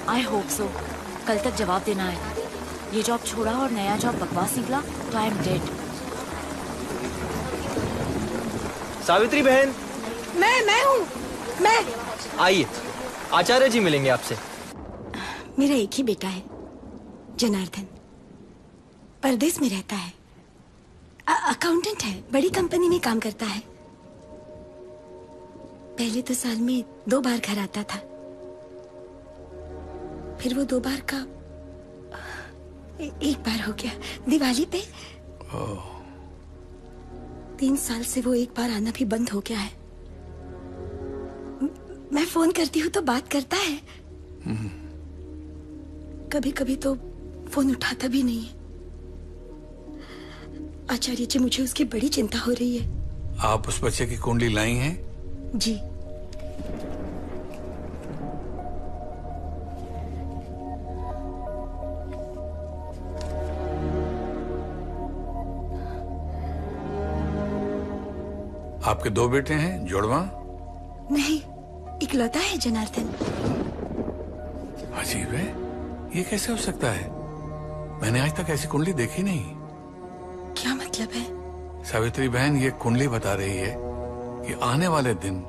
I hope so. कल तक जवाब देना है। ये जॉब छोड़ा और नया जॉब बकवास निकला तो आई एम डेड। सावित्री बहन, मैं हूँ। मैं आइए, आचार्य जी मिलेंगे आपसे। मेरा एक ही बेटा है, जनार्दन। परदेश में रहता है, अकाउंटेंट है, बड़ी कंपनी में काम करता है। पहले तो साल में 2 बार घर आता था, फिर वो 2 बार का 1 बार हो गया, दिवाली पे। 3 साल से वो 1 बार आना भी बंद हो गया है। मैं फोन करती हूँ तो बात करता है, कभी कभी तो फोन उठाता भी नहीं है। आचार्य जी, मुझे उसकी बड़ी चिंता हो रही है। आप उस बच्चे की कुंडली लाई हैं? जी। आपके 2 बेटे हैं, जुड़वा? नहीं, इकलौता है जनार्दन। अजीब है, ये कैसे हो सकता है? मैंने आज तक ऐसी कुंडली देखी नहीं। क्या मतलब है? सावित्री बहन, ये कुंडली बता रही है कि आने वाले दिन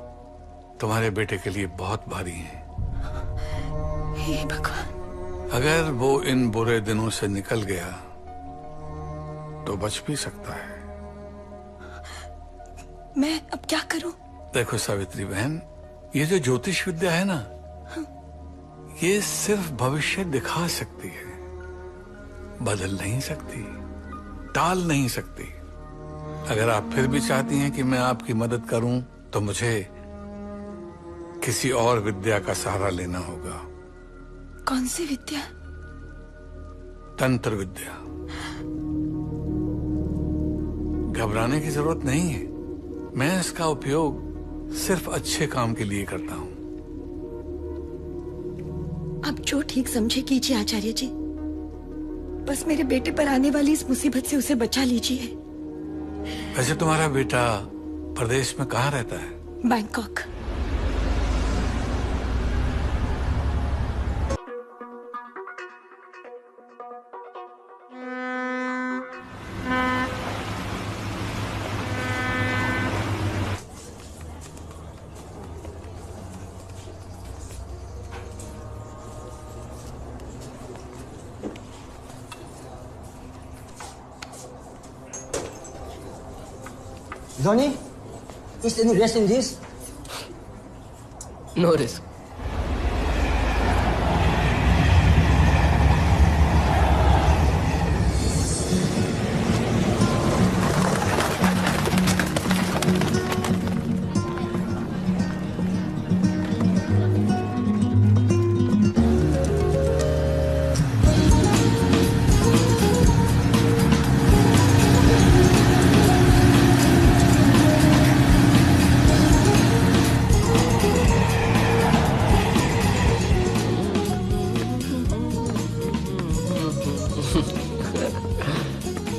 तुम्हारे बेटे के लिए बहुत भारी हैं। हे भगवान। अगर वो इन बुरे दिनों से निकल गया तो बच भी सकता है। मैं अब क्या करूं? देखो सावित्री बहन, ये जो ज्योतिष विद्या है ना, ये सिर्फ भविष्य दिखा सकती है, बदल नहीं सकती, टाल नहीं सकती। अगर आप फिर भी चाहती हैं कि मैं आपकी मदद करूं तो मुझे किसी और विद्या का सहारा लेना होगा। कौन सी विद्या? तंत्र विद्या। घबराने की जरूरत नहीं है, मैं इसका उपयोग सिर्फ अच्छे काम के लिए करता हूं। आप जो ठीक समझे कीजिए आचार्य जी, बस मेरे बेटे पर आने वाली इस मुसीबत से उसे बचा लीजिए। वैसे तुम्हारा बेटा प्रदेश में कहाँ रहता है? Bangkok. Johnny, is there any risk in this? No risk.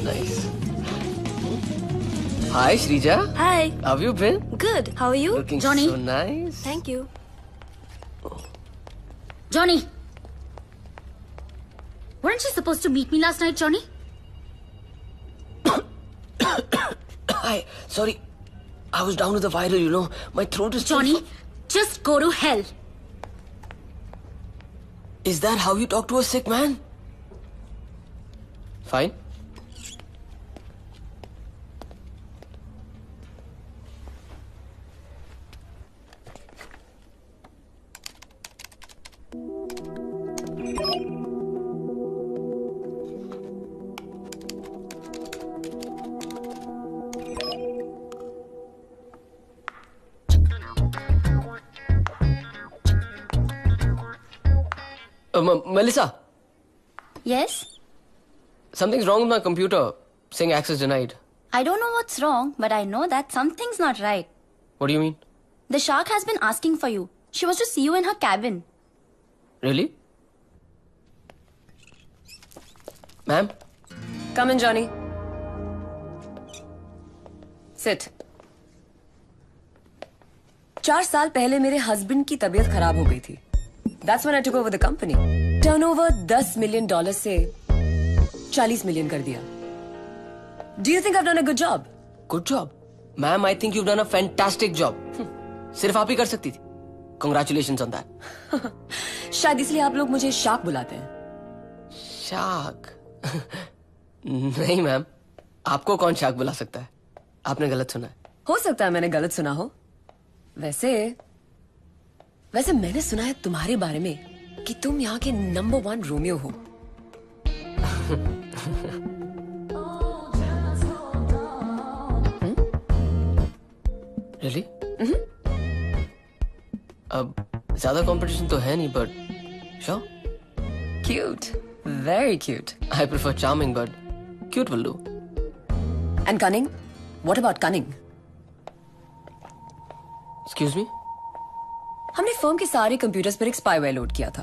Nice. Hi, Shrija. Hi. How have you been? Good. How are you? Looking Johnny. so nice. Thank you. Johnny. Weren't you supposed to meet me last night, Johnny? Hi. Sorry. I was down with the viral, you know. My throat is... Johnny, just go to hell. Is that how you talk to a sick man? Fine. Melissa, Yes? something's wrong with my computer. Saying access denied. I don't know what's wrong, but I know that something's not right. What do you mean? The shark has been asking for you. She wants to see you in her cabin. Really? Ma'am? Come in, Johnny. Sit. 4 साल पहले मेरे husband की तबीयत खराब हो गई थी। That's when I took over the company. Turnover $10 million से $40 million कर दिया. Do you think I've done a good job? Good job. Ma'am, I think you've done a fantastic job. सिर्फ आप ही कर सकती थी. Congratulations on that. शायद इसलिए आप लोग मुझे शार्क बुलाते हैं. शार्क? नहीं मैम, आपको कौन शार्क बुला सकता है? आपने गलत सुना है. हो सकता है मैंने गलत सुना हो. वैसे मैंने सुना है तुम्हारे बारे में कि तुम यहाँ के नंबर 1 रोमियो हो. Really? अब ज्यादा कंपटीशन तो है नहीं, but sure. Cute, very cute. I prefer charming, but cute will do. And cunning? What about cunning? Excuse me? हमने फर्म के सारे कंप्यूटर्स पर एक स्पाईवेयर लोड किया था.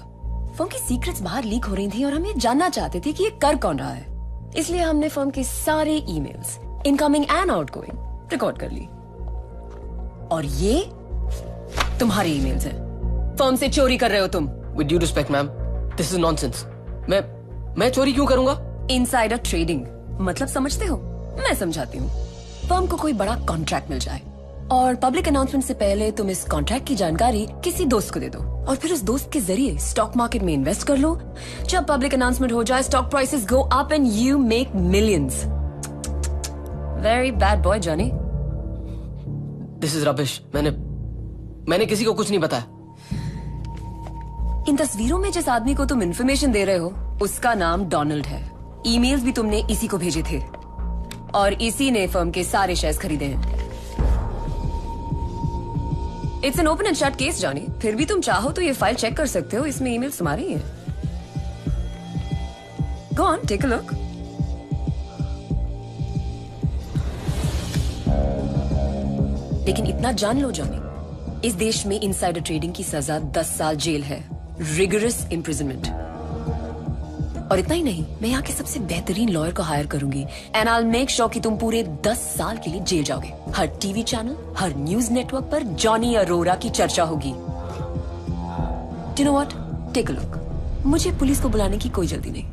फर्म की सीक्रेट्स बाहर लीक हो रही थी और हम ये जानना चाहते थे कि ये कर कौन रहा है. इसलिए हमने फर्म के सारे emails, incoming and outgoing, record कर ली. और ये तुम्हारे ईमेल्स हैं. फर्म से चोरी कर रहे हो तुम. With due respect, ma'am, this is nonsense. मैं चोरी क्यों करूंगा? इनसाइडर ट्रेडिंग मतलब समझते हो? मैं समझाती हूँ. फर्म को कोई बड़ा कॉन्ट्रैक्ट मिल जाए और पब्लिक अनाउंसमेंट से पहले तुम इस कॉन्ट्रैक्ट की जानकारी किसी दोस्त को दे दो और फिर उस दोस्त के जरिए स्टॉक मार्केट में इन्वेस्ट कर लो. जब पब्लिक अनाउंसमेंट हो जाए, stock prices go up and you make millions. Very bad boy Johnny. This is rubbish. मैंने किसी को कुछ नहीं बताया. इन तस्वीरों में जिस आदमी को तुम इन्फॉर्मेशन दे रहे हो उसका नाम डोनाल्ड है. ईमेल्स भी तुमने इसी को भेजे थे और इसी ने फर्म के सारे शेयर्स खरीदे हैं. It's an open and shut case Johnny. फिर भी तुम चाहो तो ये फाइल चेक कर सकते हो. इसमें ईमेल्स तुम्हारी ही हैं. Go on, take a look. लेकिन इतना जान लो जॉनी, इस देश में इनसाइडर ट्रेडिंग की सजा 10 साल जेल है. Rigorous imprisonment. और इतना ही नहीं, मैं यहाँ के सबसे बेहतरीन लॉयर को हायर करूंगी and I will make sure कि तुम पूरे 10 साल के लिए जेल जाओगे. हर टीवी चैनल, हर न्यूज नेटवर्क पर जॉनी अरोरा की चर्चा होगी. You know what, take a look. मुझे पुलिस को बुलाने की कोई जल्दी नहीं.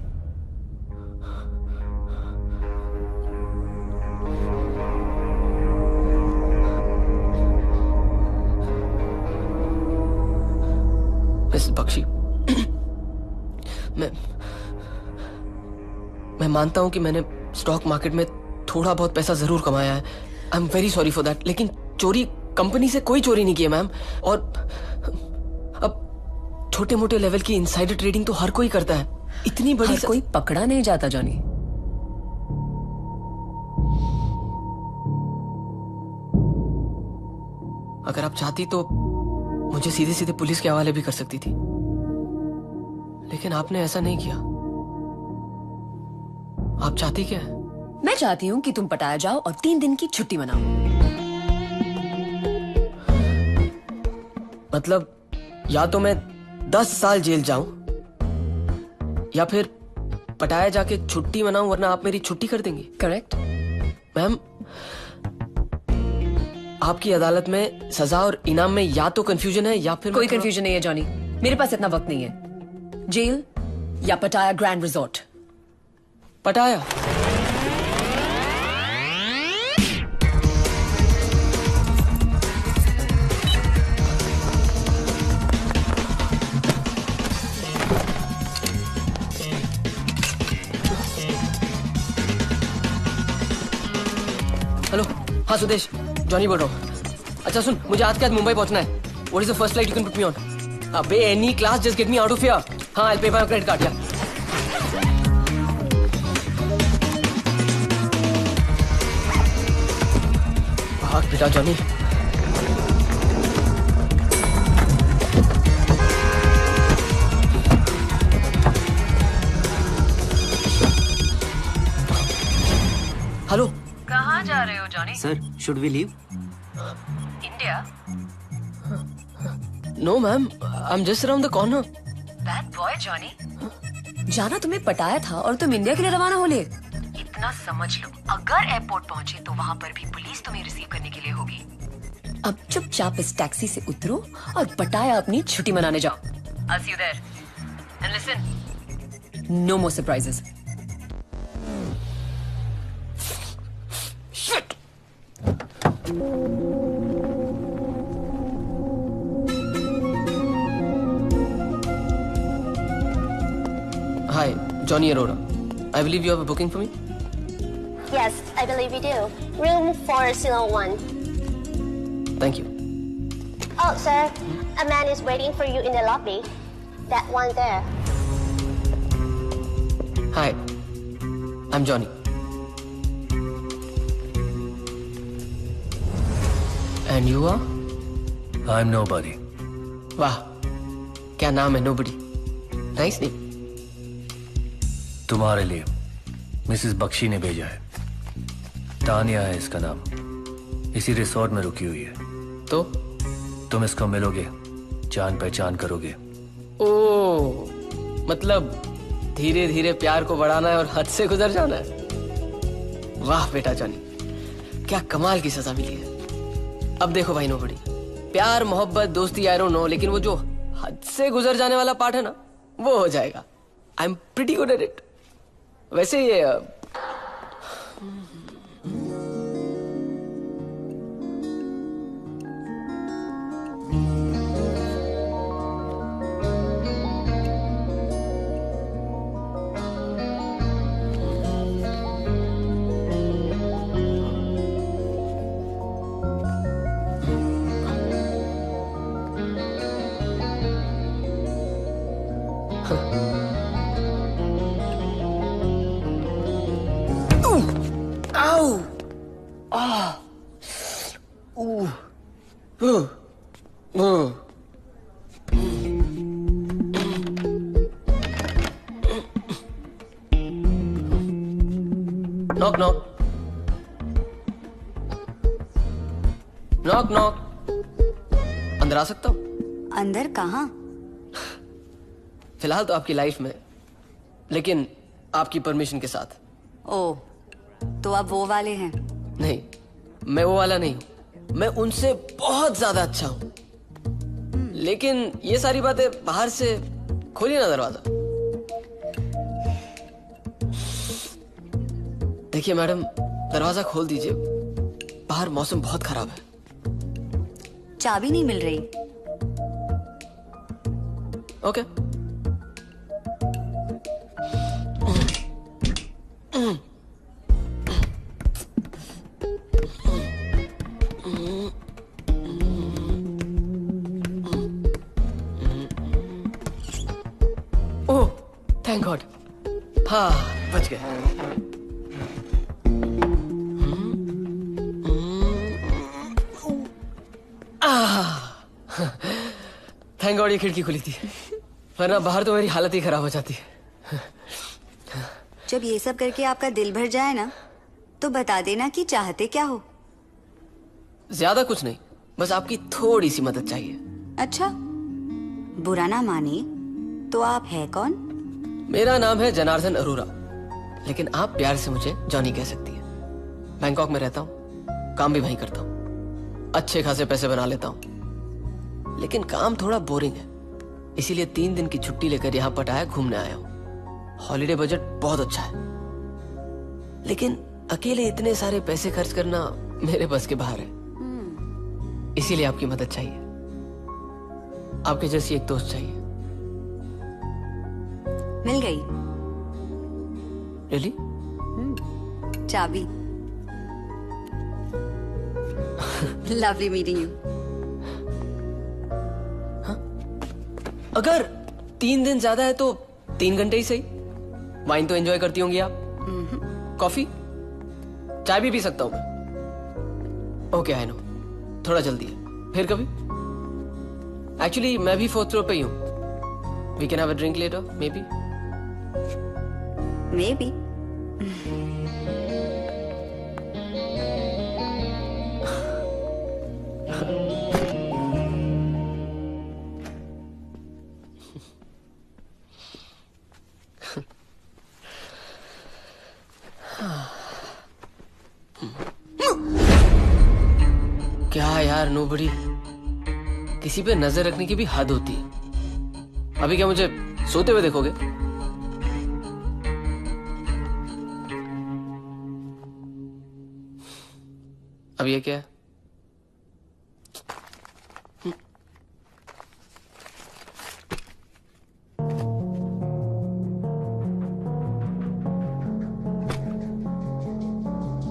मिसेस बख्शी, मैं मानता हूं कि मैंने स्टॉक मार्केट में थोड़ा बहुत पैसा जरूर कमाया है. I am very sorry for that. लेकिन चोरी कंपनी से कोई चोरी नहीं की है मैम. और अब छोटे मोटे लेवल की इनसाइडर ट्रेडिंग तो हर कोई करता है. इतनी बड़ी कोई पकड़ा नहीं जाता जॉनी. अगर आप चाहती तो मुझे सीधे सीधे पुलिस के हवाले भी कर सकती थी, लेकिन आपने ऐसा नहीं किया. आप चाहती क्या है? मैं चाहती हूँ कि तुम पटाया जाओ और 3 दिन की छुट्टी मनाओ. मतलब या तो मैं 10 साल जेल जाऊं या फिर पटाया जाके छुट्टी मनाऊं, वरना आप मेरी छुट्टी कर देंगी. करेक्ट. मैम, आपकी अदालत में सजा और इनाम में या तो कंफ्यूजन है या फिर कोई कंफ्यूजन नहीं है जॉनी. मेरे पास इतना वक्त नहीं है. जेल या पटाया ग्रैंड रिजॉर्ट. पटाया. हेलो, हाँ सुदेश, जॉनी बोल रहा हूँ. अच्छा सुन, मुझे आज के आज मुंबई पहुंचना है. What is the first flight you can put me on? अबे any class, just get me out of here. हाँ, I will pay by credit card. या भाग बेटा जॉनी. हेलो. कहाँ जा रहे हो Johnny? Sir, should we leave? India. No ma'am, I am just around the corner. Bad boy Johnny. जाना तुम्हें पटाया था और तुम इंडिया के लिए रवाना हो ले. इतना समझ लो, अगर एयरपोर्ट पहुंचे तो वहाँ पर भी पुलिस तुम्हें रिसीव करने के लिए होगी. अब चुपचाप इस टैक्सी से उतरो और पटाया अपनी छुट्टी मनाने जाओ. I'll see you there. And listen, no more surprises. Shit! Hi, Johnny Arora. I believe you have a booking for me? Yes, I believe you do. Room 401. Thank you. Oh, sir, a man is waiting for you in the lobby. That one there. Hi, I'm Johnny. And you are? I'm nobody. वाह, क्या नाम है nobody? Nice name. तुम्हारे लिए Mrs Bakshi ने भेजा है. तानिया है इसका नाम. इसी रिसोर्ट में रुकी हुई है. तो तुम इसको मिलोगे, जान पहचान करोगे. ओ, मतलब धीरे धीरे प्यार को बढ़ाना है और हद से गुजर जाना है. वाह बेटा जॉनी, क्या कमाल की सजा मिली है. अब देखो भाई नोबडी, प्यार मोहब्बत दोस्ती आई डोंट नो, लेकिन वो जो हद से गुजर जाने वाला पार्ट है ना, वो हो जाएगा. I am pretty good at it. वैसे ये नॉक नॉक नॉक नॉक. अंदर आ सकता हूँ? अंदर कहाँ? फिलहाल तो आपकी लाइफ में, लेकिन आपकी परमिशन के साथ. ओ, तो आप वो वाले हैं? नहीं, मैं वो वाला नहीं हूं. मैं उनसे बहुत ज्यादा अच्छा हूं. लेकिन ये सारी बातें बाहर से. खोलिए ना दरवाजा. देखिए मैडम, दरवाजा खोल दीजिए. बाहर मौसम बहुत खराब है. चाबी नहीं मिल रही. ओके. ओह, थैंक गॉड. हाँ, बच गए. थैंक गॉड ये खिड़की खुली थी, वरना बाहर तो मेरी हालत ही खराब हो जाती है. जब ये सब करके आपका दिल भर जाए ना, तो बता देना कि चाहते क्या हो. ज्यादा कुछ नहीं, बस आपकी थोड़ी सी मदद चाहिए. अच्छा, बुरा ना माने तो आप है कौन? मेरा नाम है जनार्दन अरोरा, लेकिन आप प्यार से मुझे जॉनी कह सकती हैं. बैंकॉक में रहता हूँ, काम भी वहीं करता हूँ, अच्छे खासे पैसे बना लेता हूँ. लेकिन काम थोड़ा बोरिंग है, इसीलिए 3 दिन की छुट्टी लेकर यहाँ पटाया घूमने आया हूँ. हॉलिडे बजट बहुत अच्छा है, लेकिन अकेले इतने सारे पैसे खर्च करना मेरे बस के बाहर है. इसीलिए आपकी मदद चाहिए. आपके जैसी एक दोस्त चाहिए. मिल गई रियली? चाबी. Lovely meeting you. अगर 3 दिन ज्यादा है तो 3 घंटे ही सही. वाइन तो एंजॉय करती होंगी आप. कॉफी, चाय भी पी सकता हूं मैं. ओके आई नो, थोड़ा जल्दी है. फिर कभी? एक्चुअली मैं भी 4th फ्लोर पे ही हूं. We can have a drink later maybe. Maybe. क्या यार नोबडी, किसी पे नजर रखने की भी हद होती है. अभी क्या मुझे सोते हुए देखोगे? अब ये क्या है?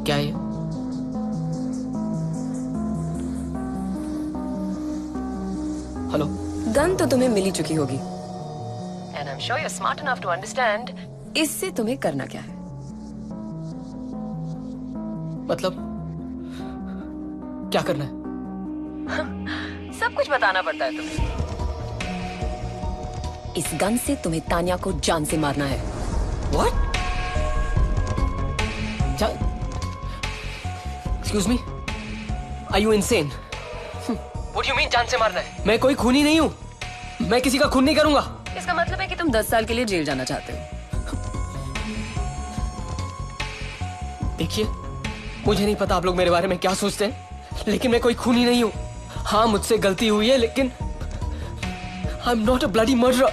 क्या है? हेलो। गन तो तुम्हें मिल ही चुकी होगी and I am sure you are smart enough to understand इससे तुम्हें करना क्या है। मतलब क्या करना है? सब कुछ बताना पड़ता है तुम्हें। इस गन से तुम्हें तान्या को जान से मारना है। What? Excuse me? Are you insane? What do you mean जान से मारना है? मैं कोई खूनी नहीं हूँ। मैं किसी का खून नहीं करूंगा। इसका मतलब है कि तुम 10 साल के लिए जेल जाना चाहते हो। देखिए, मुझे नहीं पता आप लोग मेरे बारे में क्या सोचते हैं, लेकिन मैं कोई खूनी नहीं हूँ। हाँ, मुझसे गलती हुई है, लेकिन I am not a bloody murderer.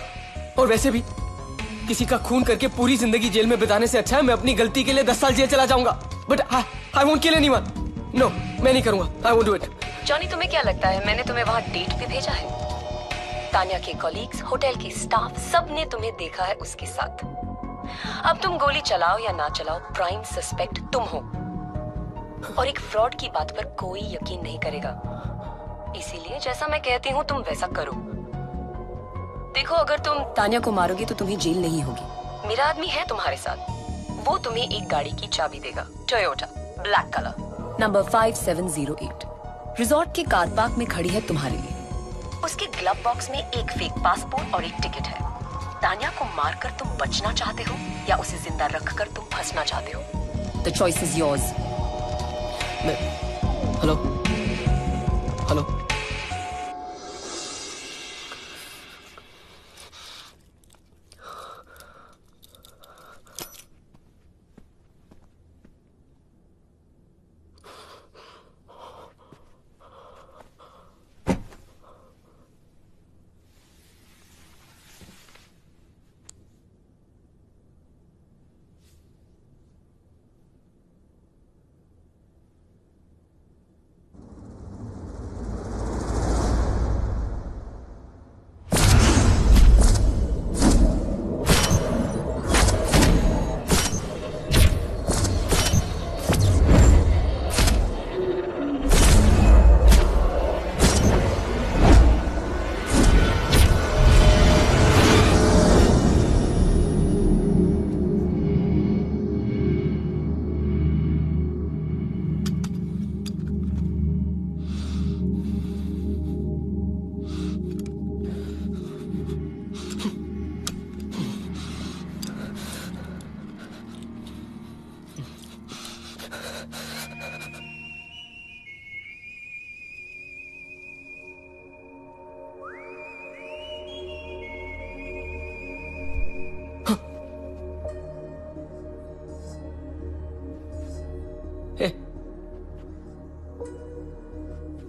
और वैसे भी किसी का खून करके पूरी जिंदगी जेल में बिताने से अच्छा है मैं अपनी गलती के लिए 10 साल जेल चला जाऊंगा। But I won't kill anyone. No, मैं नहीं करूंगा। I won't do it. Johnny, तुम्हें क्या लगता है मैंने तुम्हें वहां डेट पे भेजा है? तान्या के कॉलीग्स, होटल की स्टाफ, सब ने तुम्हें देखा है उसके साथ। अब तुम गोली चलाओ या ना चलाओ, प्राइम सस्पेक्ट तुम हो। और एक फ्रॉड की बात पर कोई यकीन नहीं करेगा। इसीलिए जैसा मैं कहती हूँ तुम वैसा करो। देखो, अगर तुम तान्या को मारोगे तो तुम्हें जेल नहीं होगी। मेरा आदमी है तुम्हारे साथ। वो तुम्हें एक गाड़ी की चाबी देगा, Toyota, black colour, number 5708। Resort के कार पार्क में खड़ी है तुम्हारे लिए। उसके ग्लव बॉक्स में एक फेक पासपोर्ट और एक टिकट है। तान्या को मारकर तुम बचना चाहते हो या उसे जिंदा रखकर तुम फंसना चाहते हो? The choice is yours. Hello hello.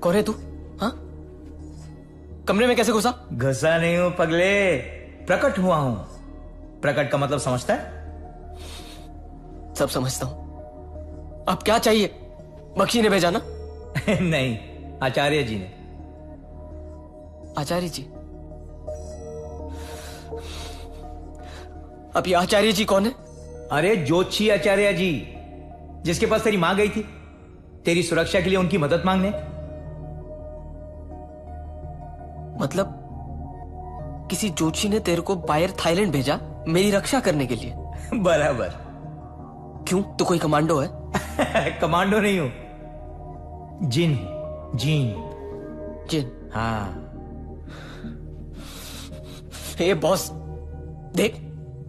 कौन है तू? हाँ, कमरे में कैसे घुसा? घुसा नहीं हूं पगले, प्रकट हुआ हूं। प्रकट का मतलब समझता है? सब समझता हूं। अब क्या चाहिए? बख्शी ने भेजा ना? नहीं, आचार्य जी ने। आचार्य जी? अब ये आचार्य जी कौन है? अरे ज्योतिषी आचार्य जी, जिसके पास तेरी मां गई थी तेरी सुरक्षा के लिए उनकी मदद मांगने। मतलब किसी ज्योतिषी ने तेरे को बाहर थाईलैंड भेजा मेरी रक्षा करने के लिए? बराबर। क्यों, तू कोई कमांडो है? कमांडो नहीं हूं, जिन। जिन जिन? हाँ। हे बॉस, देख,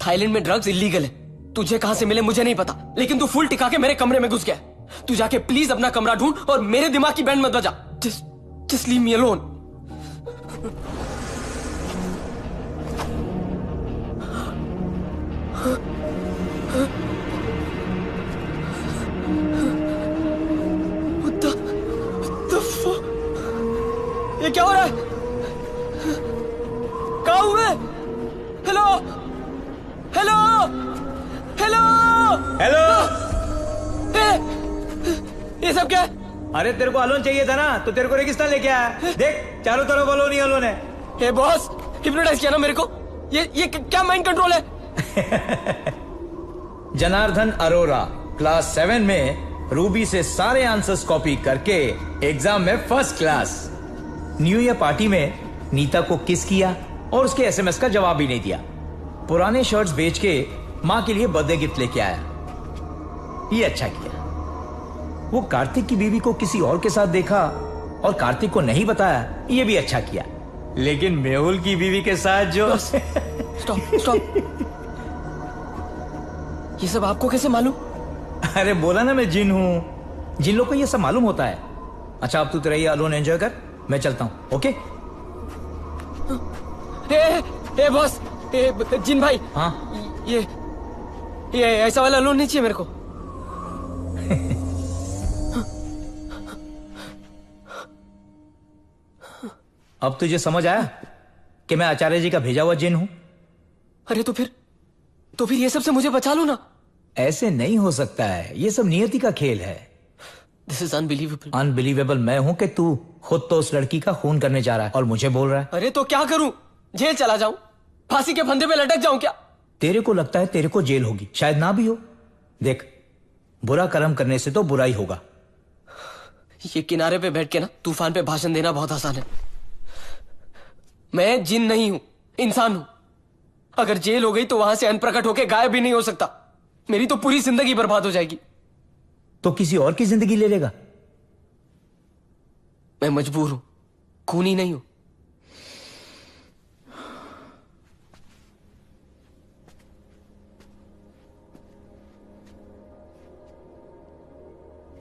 थाईलैंड में ड्रग्स इलीगल है। तुझे कहां से मिले मुझे नहीं पता, लेकिन तू फुल टिका के मेरे कमरे में घुस गया। तू जाके प्लीज अपना कमरा ढूंढ और मेरे दिमाग की बैंड मत बजा। Just leave me alone. ये क्या हो रहा है? कहां हूं मैं? Hello hello hello hello. ये सब क्या है? अरे तेरे को अलोन चाहिए था ना, तो तेरे को रेगिस्तान लेके आया। देख चारों तरफ अलोन ही अलोन है। हे बॉस, हिप्नोटाइज किया ना मेरे को। ये क्या माइंड कंट्रोल है? जनार्दन अरोरा क्लास 7 में रूबी से सारे आंसर्स कॉपी करके एग्जाम में first class. New year party में नीता को किस किया और उसके एसएमएस का जवाब भी नहीं दिया। पुराने शर्ट्स बेच के मां के लिए बर्थडे गिफ्ट लेके आया। ये अच्छा किया। वो कार्तिक की बीवी को किसी और के साथ देखा और कार्तिक को नहीं बताया, ये भी अच्छा किया। लेकिन मेहुल की बीवी के साथ जो स्टॉप। ये सब आपको कैसे मालूम? अरे बोला ना मैं जिन हूं, जिन लोग को ये सब मालूम होता है। अच्छा अब तू तेरा ये अलोन एंजॉय कर, मैं चलता हूं। ओके ए बॉस, जिन भाई। हाँ ये ऐसा वाला लोन नहीं चाहिए मेरे को। अब तुझे समझ आया कि मैं आचार्य जी का भेजा हुआ जिन हूं? अरे तो फिर ये सब से मुझे बचा लो ना। ऐसे नहीं हो सकता है, ये सब नियति का खेल है। This is unbelievable. अनबिलीवेबल मैं हूं कि तू खुद तो उस लड़की का खून करने जा रहा है और मुझे बोल रहा है। अरे तो क्या करूं? जेल चला जाऊं? फांसी के फंदे पे लटक जाऊं क्या? तेरे को लगता है तेरे को जेल होगी, शायद ना भी हो। देख, बुरा कर्म करने से तो बुरा ही होगा। ये किनारे पे बैठ के ना तूफान पे भाषण देना बहुत आसान है। मैं जिन नहीं हूं, इंसान हूं। अगर जेल हो गई तो वहां से अनप्रकट होके गायब भी नहीं हो सकता। मेरी तो पूरी जिंदगी बर्बाद हो जाएगी। तो किसी और की जिंदगी ले लेगा? मैं मजबूर हूं, खूनी नहीं हूं।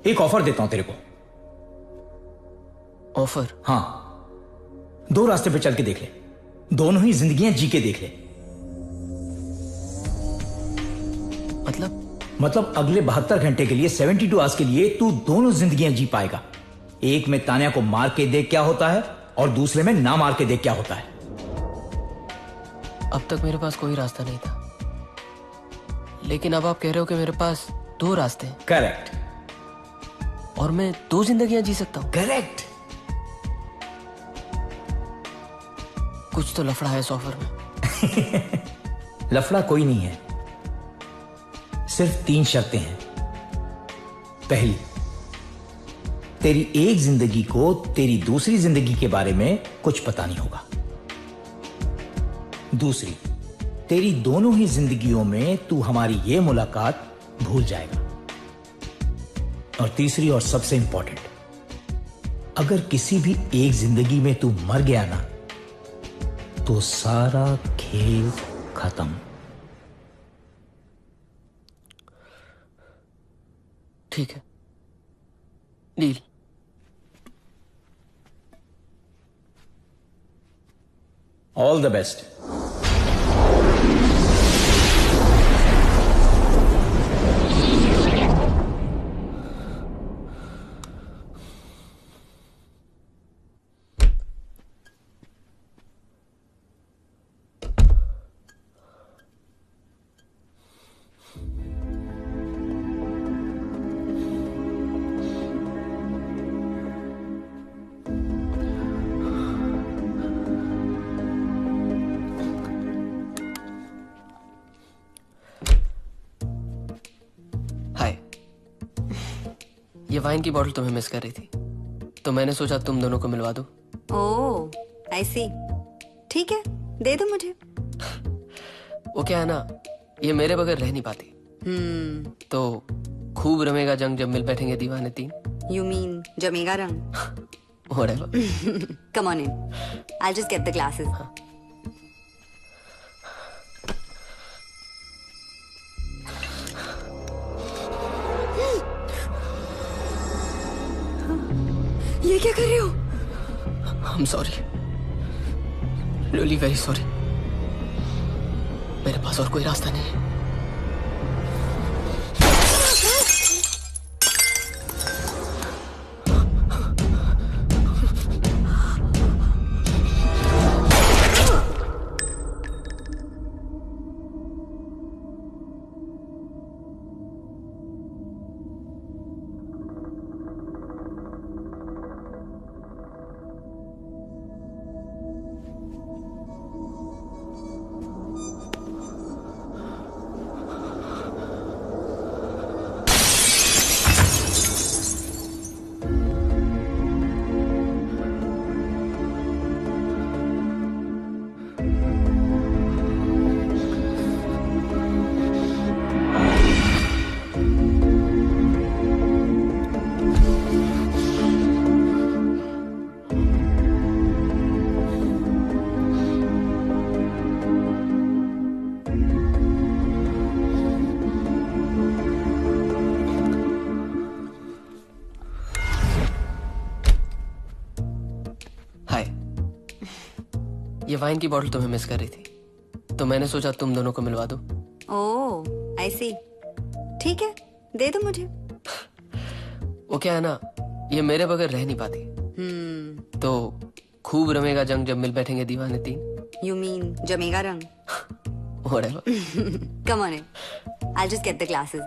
एक ऑफर देता हूं तेरे को। ऑफर? हाँ, 2 रास्ते पे चल के देख ले, दोनों ही जिंदगियां जी के देख ले। मतलब अगले 72 घंटे के लिए, 72 आवर्स के लिए तू दोनों जिंदगियां जी पाएगा। एक में तान्या को मार के देख क्या होता है और दूसरे में ना मार के देख क्या होता है। अब तक मेरे पास कोई रास्ता नहीं था, लेकिन अब आप कह रहे हो कि मेरे पास 2 रास्ते हैं। करेक्ट। और मैं 2 जिंदगियां जी सकता हूं। करेक्ट। कुछ तो लफड़ा है इस ऑफर में। लफड़ा कोई नहीं है, सिर्फ 3 शर्तें हैं। पहली, तेरी एक जिंदगी को तेरी दूसरी जिंदगी के बारे में कुछ पता नहीं होगा। दूसरी, तेरी दोनों ही जिंदगियों में तू हमारी ये मुलाकात भूल जाएगा। और तीसरी और सबसे इंपॉर्टेंट, अगर किसी भी एक जिंदगी में तू मर गया ना, तो सारा खेल खत्म। ठीक है, डील। All the best. ये वाइन की बोतल तुम्हें मिस कर रही थी, तो मैंने सोचा तुम दोनों को मिलवा दूं। ओह, आई सी। ठीक है, दे दो मुझे। वो क्या है ना, ये मेरे बगैर रह नहीं पाती। तो खूब रमेगा जंग जब मिल बैठेंगे दीवाने 3। You mean जमेगा रंग? Whatever. Come on in. I'll just get the glasses. ये क्या कर रहे हो? I'm sorry. Really very sorry. मेरे पास और कोई रास्ता नहीं है। ये वाइन की बॉटल तुम्हें मिस कर रही थी, तो मैंने सोचा तुम दोनों को मिलवा दूं। ओह आई सी, ठीक है दे दो मुझे। वो क्या है ना, ये मेरे बगैर रह नहीं पाती। तो खूब रमेगा जंग जब मिल बैठेंगे दीवाने तीन। यू मीन जमेगा रंग? Whatever. Come on in. I'll just get the glasses.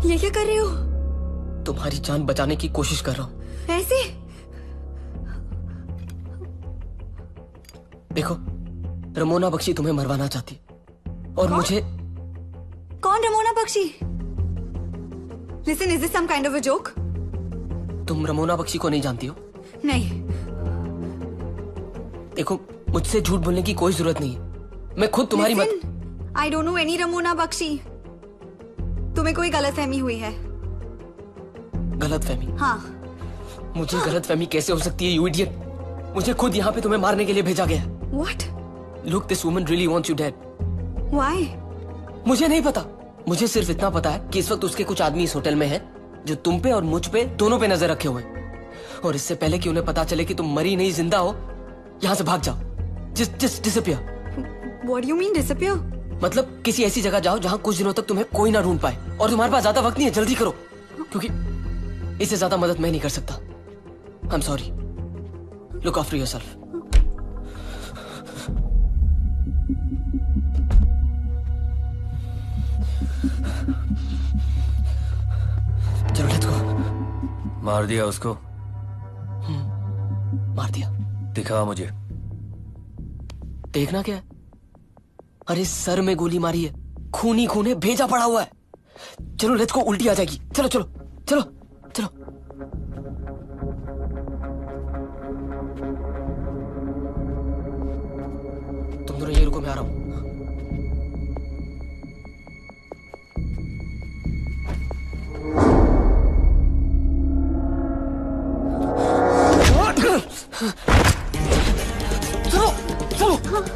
ये क्या कर रहे हो? तुम्हारी जान बचाने की कोशिश कर रहा हूँ। ऐसे? देखो, रमोना बख्शी तुम्हें मरवाना चाहती और मुझे। कौन Ramona Bakshi? Listen, is this some kind of a joke? तुम रमोना बख्शी को नहीं जानती हो? नहीं। देखो, मुझसे झूठ बोलने की कोई जरूरत नहीं है। मैं खुद तुम्हारी I don't know any Ramona Bakshi. तुम्हें कोई गलतफहमी हुई है। गलतफहमी? हाँ। मुझे गलतफहमी कैसे हो सकती है, you idiot? मुझे खुद यहाँ पे तुम्हें मारने के लिए भेजा गया। What? Look, this woman really wants you dead. Why? मुझे नहीं पता। मुझे सिर्फ इतना पता है कि इस वक्त उसके कुछ आदमी इस होटल में हैं जो तुम पे और मुझ पे दोनों पे नजर रखे हुए हैं। और इससे पहले कि उन्हें पता चले कि तुम मरी नहीं जिंदा हो, यहाँ से भाग जाओ। Just disappear. What do you mean disappear? मतलब किसी ऐसी जगह जाओ जहाँ कुछ दिनों तक तुम्हें कोई ना ढूंढ पाए। और तुम्हारे पास ज्यादा वक्त नहीं है, जल्दी करो, क्योंकि इससे ज्यादा मदद मैं नहीं कर सकता। I'm sorry. Look after yourself. चलो लेट्स गो। मार दिया उसको? मार दिया। दिखा मुझे। देखना क्या है? अरे सर में गोली मारी है, खून ही खून है, भेजा पड़ा हुआ है। चलो लेट्स गो, उल्टी आ जाएगी। चलो चलो चलो चलो। तुम दोनों ये रुको, मैं आ रहा हूं। चलो चलो।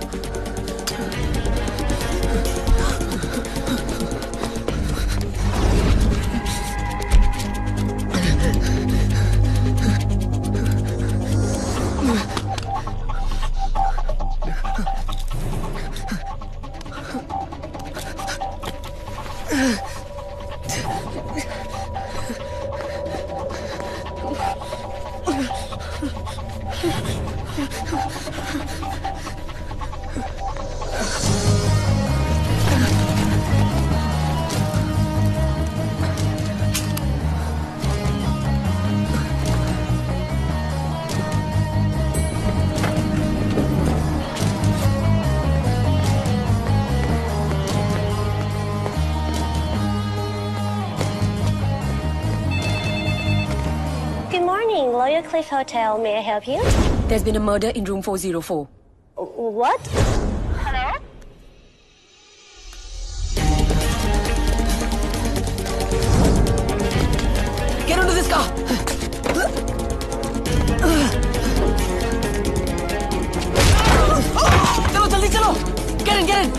Royal Cliff Hotel. May I help you? There's been a murder in room 404. What? Hello? Get into this car! चलो जल्दी चलो! Get in, get in!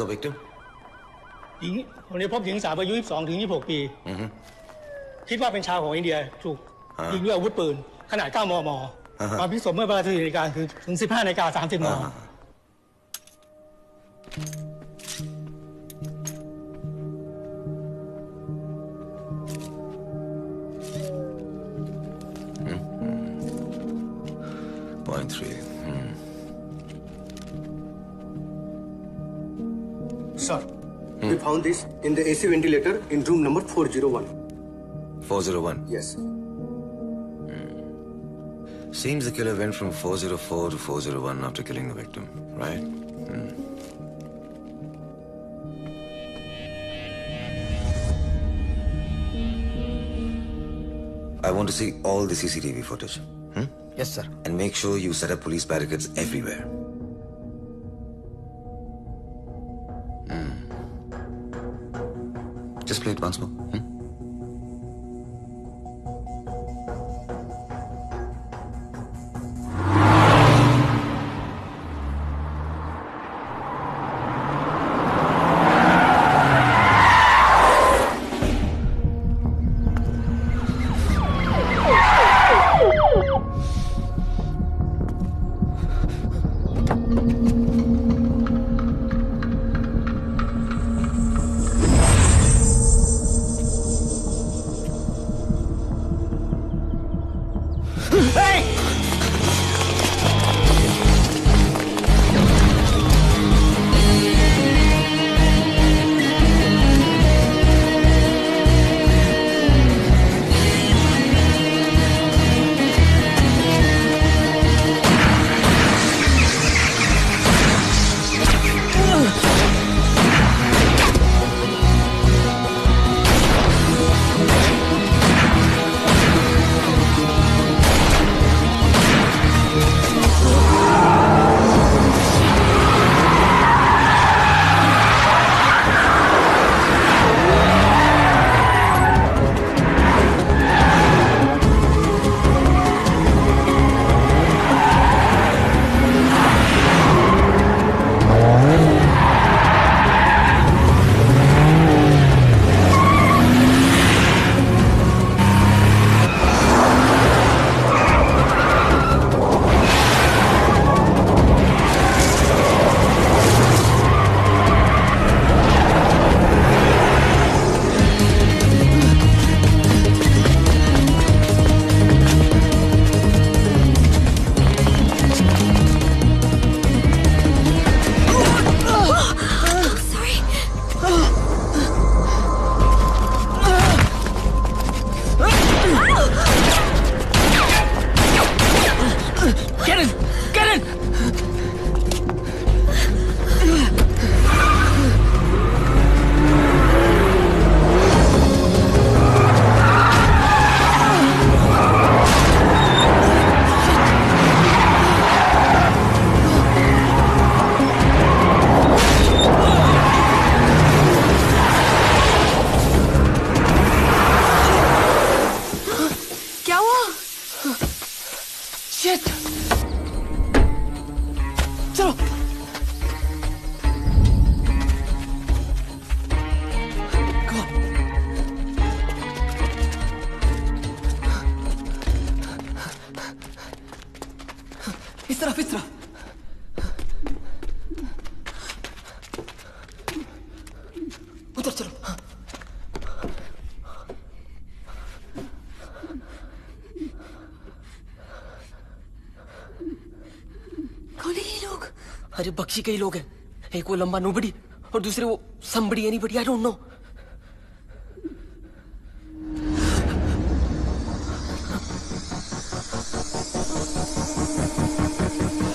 the victim? คนนี้พบหญิงสาวอายุ22 ถึง 26 ปี คิดว่าเป็นชาวของอินเดียถูกยิงด้วยอาวุธปืนขนาด 9 มม. มาพิสูจน์เมื่อเวลา14 นาฬิกาถึง 15 นาฬิกา 30 น. Point 3. Sir, we found this in the AC ventilator in room number 401. 401? Yes. Seems the killer went from 404 to 401 after killing the victim, right? I want to see all the CCTV footage. Yes, sir. And make sure you set up police barricades everywhere. Just play it once more. इस तरफ उधर चलो। कौन है ये लोग? अरे बख्शी के ही लोग हैं। एक वो लंबा नोबडी और दूसरे वो somebody anybody, I don't know.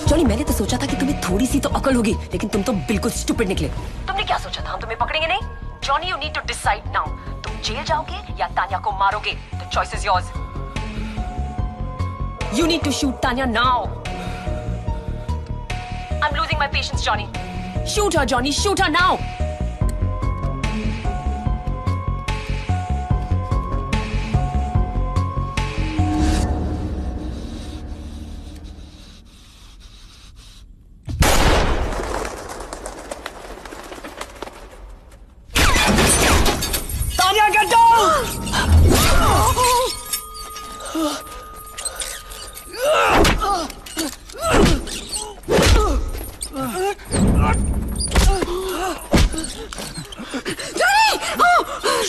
Johnny, मैंने तो सोचा था कि तुम्हें थोड़ी सी तो अकल होगी, लेकिन तुम तो बिल्कुल स्टूपिड निकले। तुमने क्या सोचा था हम तुम्हें पकड़ेंगे नहीं? Johnny, you need to decide now. तुम जेल जाओगे या तान्या को मारोगे? The choice is yours. You need to shoot Tanya now. I am losing my patience, Johnny. Shoot her, Johnny, shoot her now.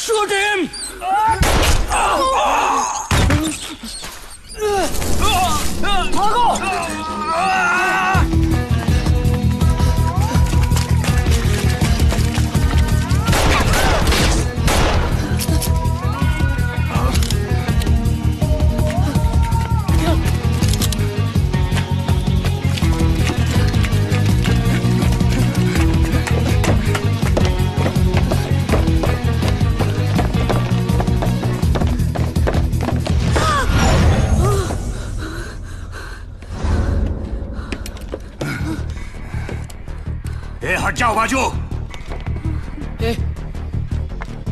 Shoot him! भागो! हट जाओ बाजू।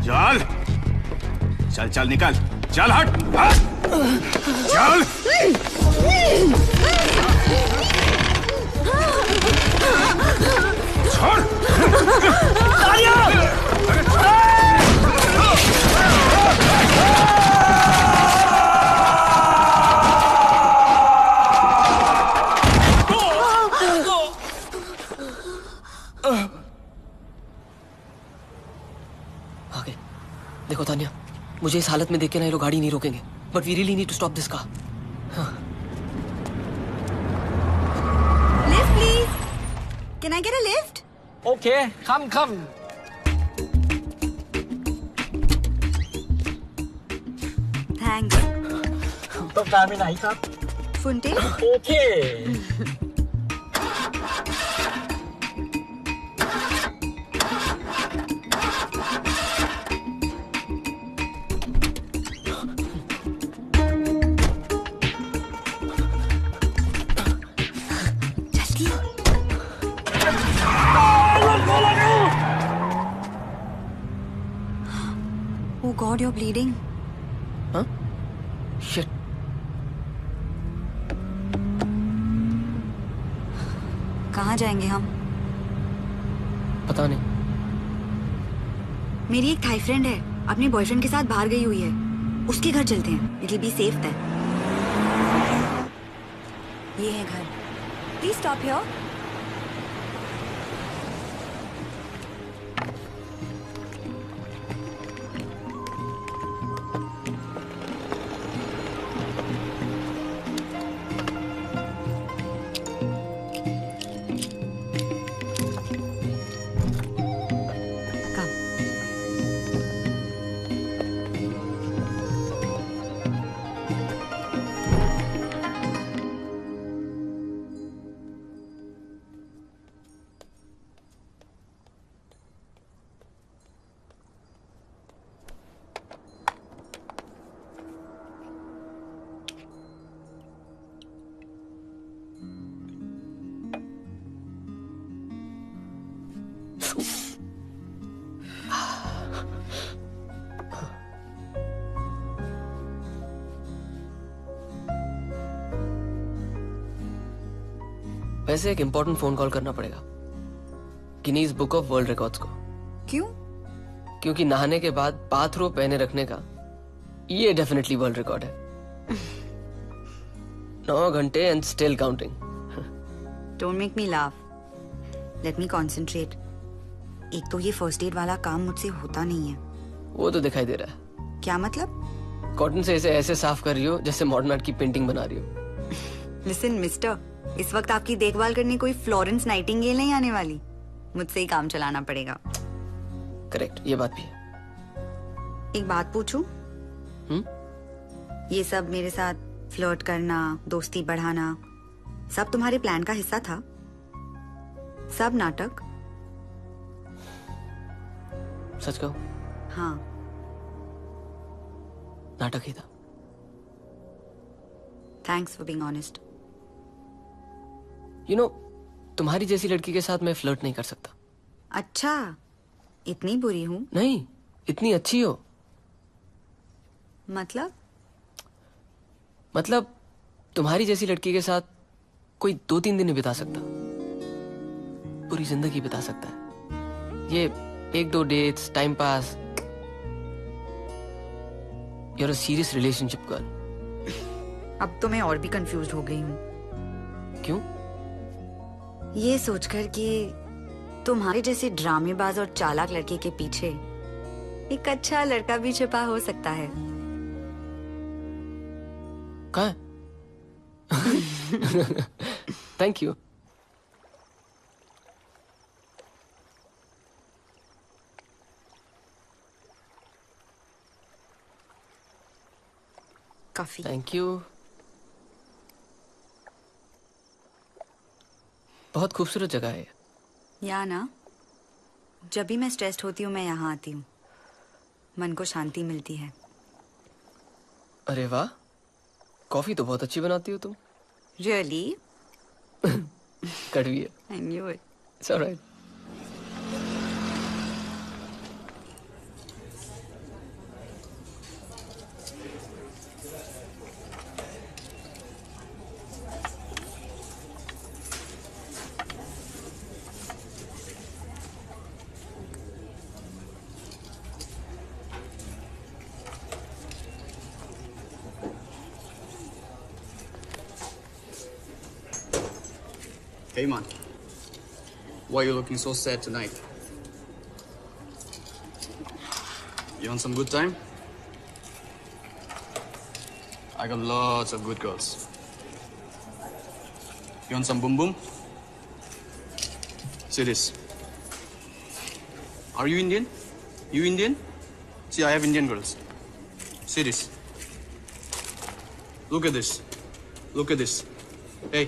चल चल चल निकल, चल हट, चल। छोड़। देखो तानिया, मुझे इस हालत में देख के ना ये लोग गाड़ी नहीं रोकेंगे, but we really need to stop this car. Lift please, can I get a lift? Okay, come. Thanks. ต้องการไปไหนครับ ฟุนเต้ โอเค Oh God, you're bleeding. Huh? Shit. कहाँ जाएंगे हम? पता नहीं। मेरी एक थाई फ्रेंड है, अपने बॉयफ्रेंड के साथ बाहर गई हुई है। उसके घर चलते हैं। It will be safe there. ये है घर। Please stop here. वैसे एक इंपॉर्टेंट फोन कॉल करना पड़ेगा Guinness book of world records को। क्यों? क्योंकि नहाने के बाद बाथरोब पहने रखने का ये डेफिनेटली वर्ल्ड रिकॉर्ड है। 9 घंटे and still counting. Don't make me laugh. Let me concentrate. एक तो ये फर्स्ट एड वाला काम मुझसे होता नहीं है। वो तो दिखाई दे रहा है। क्या मतलब? कॉटन से इसे ऐसे साफ कर रही हो जैसे मॉडर्न आर्ट की पेंटिंग बना रही हो। लिसन मिस्टर, इस वक्त आपकी देखभाल करने कोई फ्लोरेंस नाइटिंगेल नहीं आने वाली। मुझसे ही काम चलाना पड़ेगा। करेक्ट, ये बात भी है। एक बात पूछूं? ये सब मेरे साथ फ्लर्ट करना, दोस्ती बढ़ाना, सब तुम्हारे प्लान का हिस्सा था? सब नाटक? सच कहो? हाँ, नाटक ही था। Thanks for being honest. You know, तुम्हारी जैसी लड़की के साथ मैं फ्लर्ट नहीं कर सकता। अच्छा, इतनी बुरी हूँ? नहीं, इतनी अच्छी हो। मतलब तुम्हारी जैसी लड़की के साथ कोई 2-3 दिन नहीं बिता सकता, पूरी जिंदगी बिता सकता है। ये 1-2 dates, time pass. You are a serious relationship girl. अब तो मैं और भी कंफ्यूज हो गई हूँ। क्यों? ये सोचकर कि तुम्हारे जैसे ड्रामेबाज और चालाक लड़के के पीछे एक अच्छा लड़का भी छुपा हो सकता है। कहाँ? Thank you. Coffee. Thank you. बहुत खूबसूरत जगह है। या ना, जब भी मैं स्ट्रेस्ड होती हूँ मैं यहाँ आती हूँ, मन को शांति मिलती है। अरे वाह, कॉफी तो बहुत अच्छी बनाती हो तुम। रियली? कड़वी है। I knew it. It's alright. Hey man, why are you looking so sad tonight? You want some good time? I got lots of good girls. You want some boom boom? See this. Are you Indian? You Indian? See, I have Indian girls. See this. Look at this. Look at this. Hey.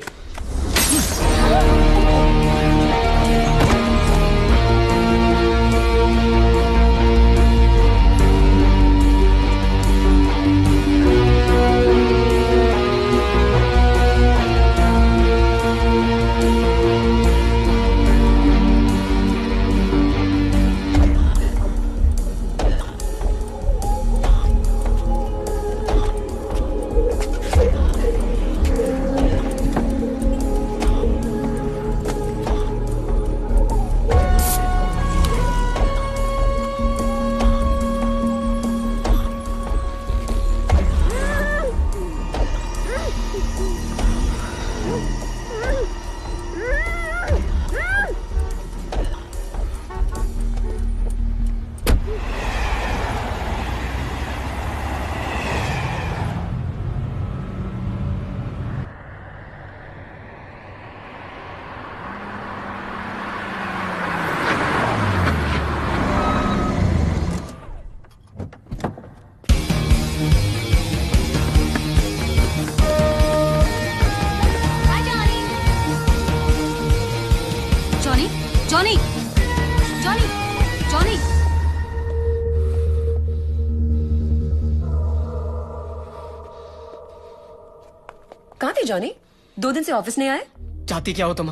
कहाँ थे Johnny? 2 दिन से office नहीं आए? चाहती क्या हो तुम?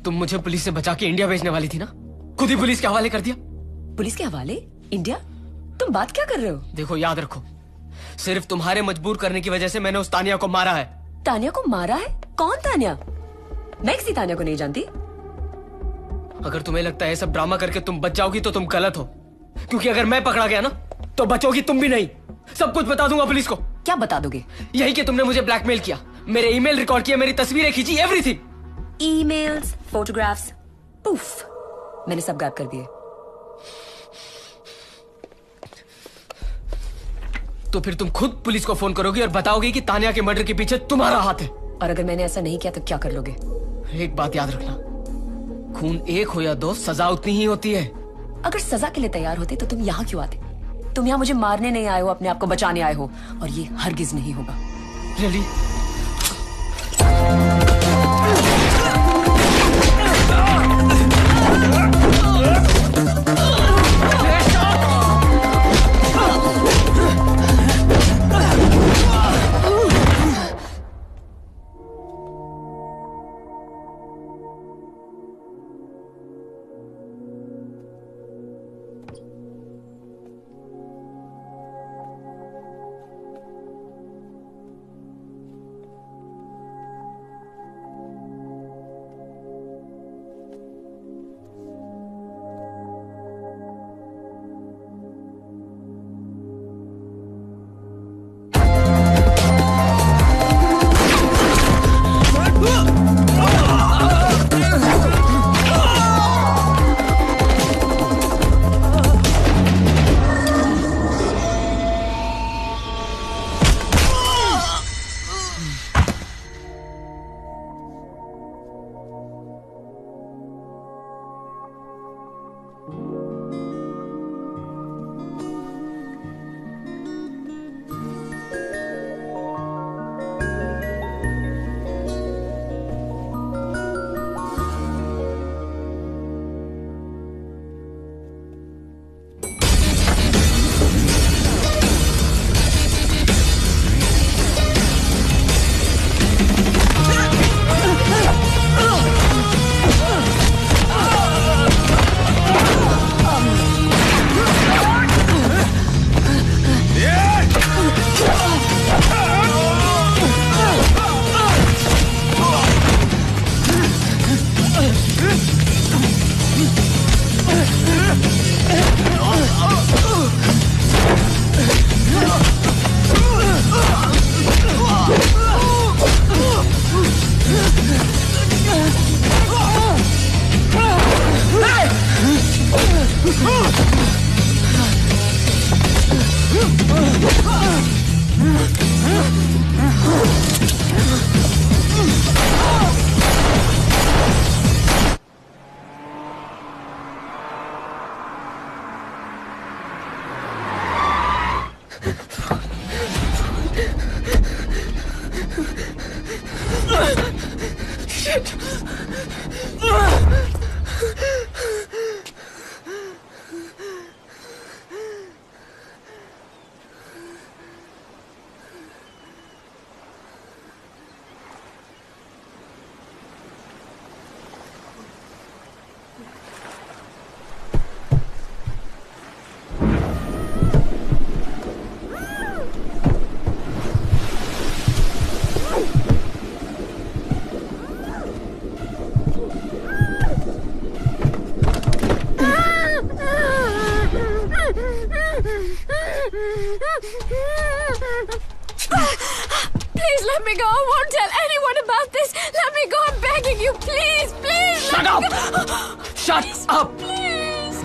तुम मुझे पुलिस से बचा के इंडिया भेजने वाली थी ना, खुद ही पुलिस के हवाले कर दिया। पुलिस के हवाले? इंडिया? तुम बात क्या कर रहे हो? देखो याद रखो, सिर्फ तुम्हारे मजबूर करने की वजह से मैंने उस तानिया को मारा है। तानिया को मारा है? कौन तानिया? मैं किसी तानिया को नहीं जानती। अगर तुम्हें लगता है सब ड्रामा करके तुम बच जाओगी तो तुम गलत हो, क्योंकि अगर मैं पकड़ा गया ना तो बचोगी तुम भी नहीं। सब कुछ बता दूंगा पुलिस को। क्या बता दोगे? यही कि तुमने मुझे ब्लैकमेल किया, मेरे ईमेल रिकॉर्ड किए, मेरी तस्वीरें खींची, एवरीथिंग। ईमेल्स, फोटोग्राफ्स, पूफ, मैंने सब गायब कर दिए। तो फिर तुम खुद पुलिस को फोन करोगी और बताओगी कि तानिया के मर्डर के पीछे तुम्हारा हाथ है। और अगर मैंने ऐसा नहीं किया तो क्या कर लोगे? एक बात याद रखना, खून एक हो या 2, सजा उतनी ही होती है। अगर सजा के लिए तैयार होते तो तुम यहाँ क्यों आते? तुम यहाँ मुझे मारने नहीं आए हो, अपने आप को बचाने आए हो, और ये हरगिज नहीं होगा। Really? Please let me go. I won't tell anyone about this. Let me go. I'm begging you. Please, please. Shut up! Shut up! Please.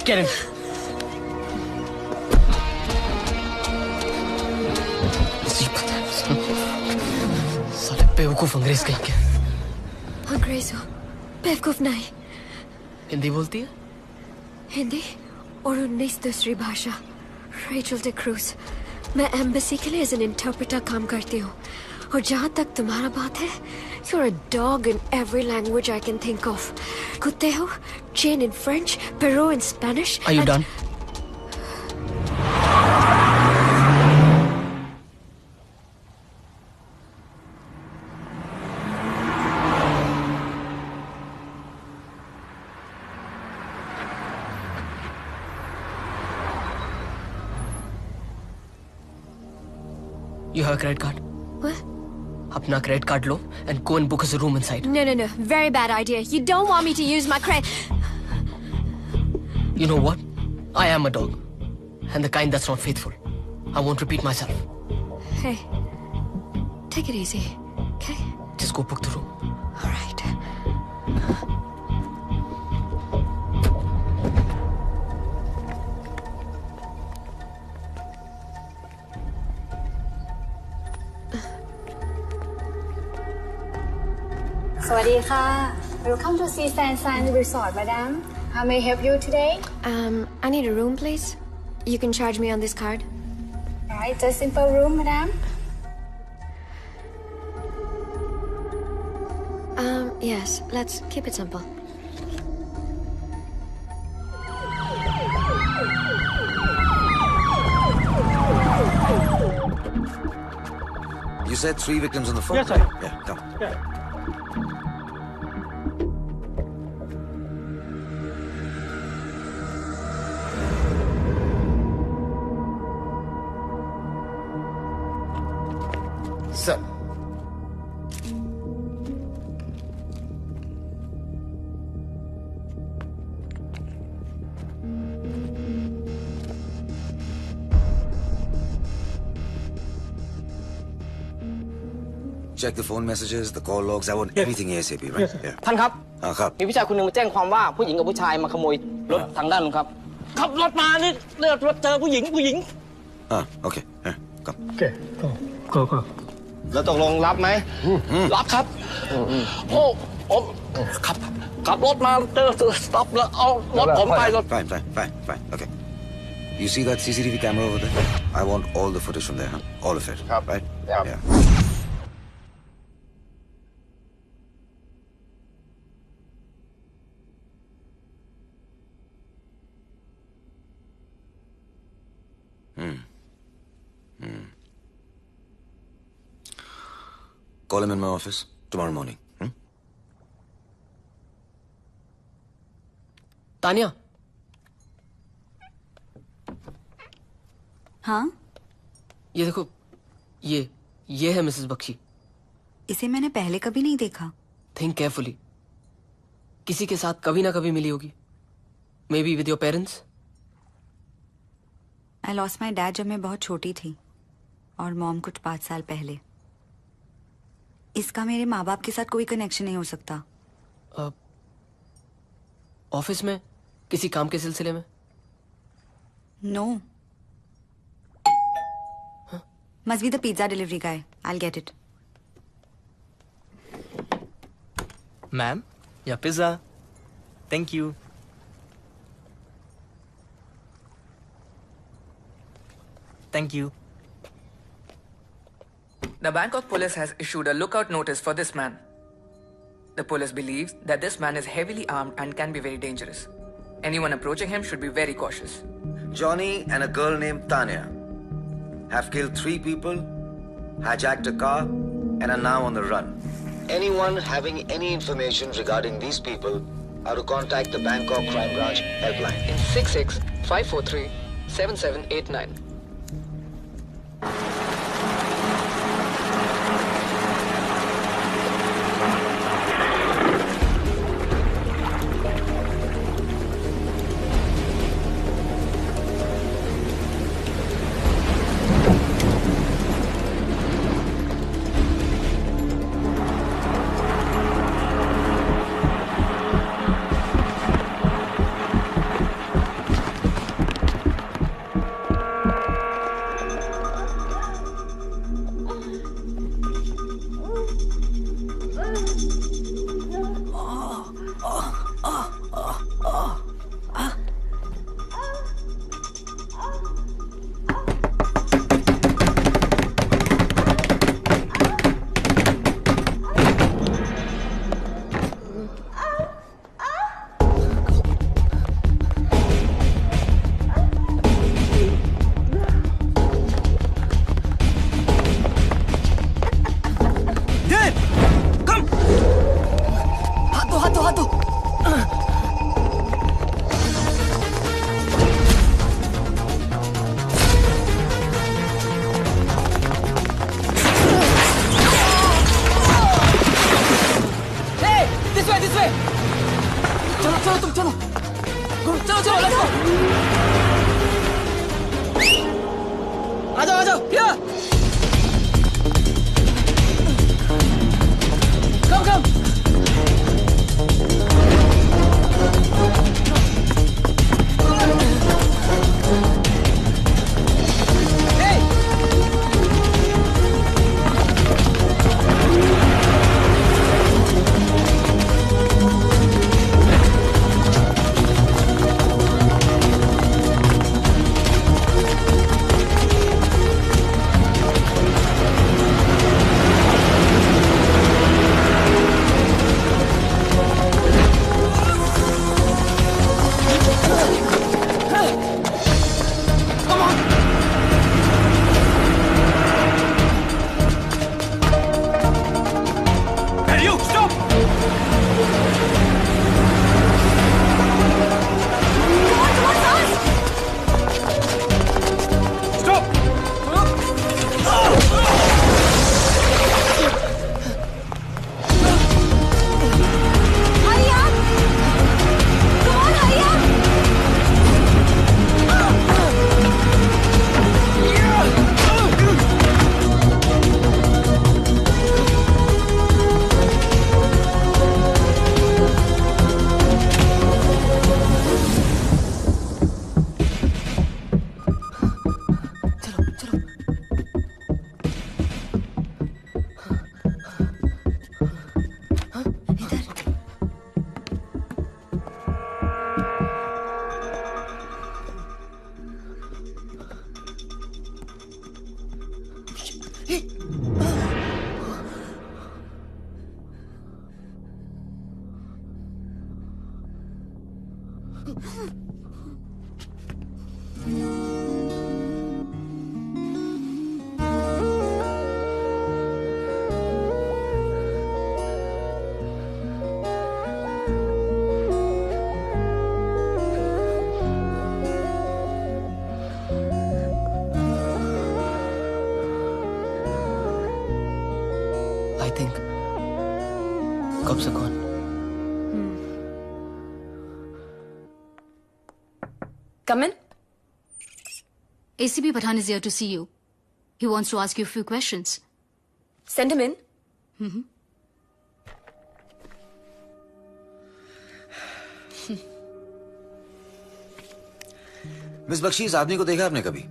Get in. साले बेवकूफ अंग्रेज कहीं के। अंग्रेज हो, बेवकूफ नहीं। हिंदी बोलती है? हिंदी और 19 दूसरी भाषा। Rachel day cruise. मैं एम्बेसी के लिए एज एन इंटरप्रेटर काम करती हूँ। और जहाँ तक तुम्हारा बात है, you're a dog in every language I can think of. कुत्ते हो, Jane in French, Perrault in Spanish. Are you done? You have a credit card? What? अपना credit card low and go and book us a room inside. No. Very bad idea. You don't want me to use my credit. You know what? I am a dog. And the kind that's not faithful. I won't repeat myself. Hey, take it easy, okay? Just go book the room. All right. Welcome to Sea Sand Resort, madam. How may I help you today? I need a room, please. You can charge me on this card. Alright, just simple room, madam. Yes, let's keep it simple. You said 3 victims on the phone? Yes, sir. right? Yeah, come. Yeah. Sir. Check the phone messages, the call logs. I want everything ASAP, right? Yes, sir. Yeah. ท่านครับ ครับ มีผู้ชายคนหนึ่งมาแจ้งความว่าผู้หญิงกับผู้ชายมาขโมยรถทางด้านนู้นครับขับรถมานี่เลือดรถเจอผู้หญิง Okay. Yeah, come. Okay, go. แล้วตกลงรับไหม รับครับโอ้ขับรถมาเจอสต็อปแล้วเอารถผมไปรถ Fine. Okay. You see that CCTV camera over there? I want all the footage from there, huh? All of it. Right? Yeah. Call him in my office tomorrow morning. Tania. हाँ? ये देखो, ये है Mrs Bakshi. इसे मैंने पहले कभी नहीं देखा। Think carefully. किसी के साथ कभी ना कभी मिली होगी। Maybe with your parents. I lost my dad जब मैं बहुत छोटी थी और मॉम कुछ 5 साल पहले। इसका मेरे माँ बाप के साथ कोई कनेक्शन नहीं हो सकता। ऑफिस में किसी काम के सिलसिले में? No. Must be the pizza delivery guy. I'll get it. Ma'am, your pizza. Thank you. Thank you. The Bangkok police has issued a lookout notice for this man. The police believes that this man is heavily armed and can be very dangerous. Anyone approaching him should be very cautious. Johnny and a girl named Tanya have killed 3 people, hijacked a car, and are now on the run. Anyone having any information regarding these people are to contact the Bangkok Crime Branch helpline. 66-543-7789. I think कब से कौन? Come in. ACP Pathan is here to see you. He wants to ask you a few questions. Send him in. Mm-hmm. Miss Bakshi, इस आदमी को देखा आपने कभी?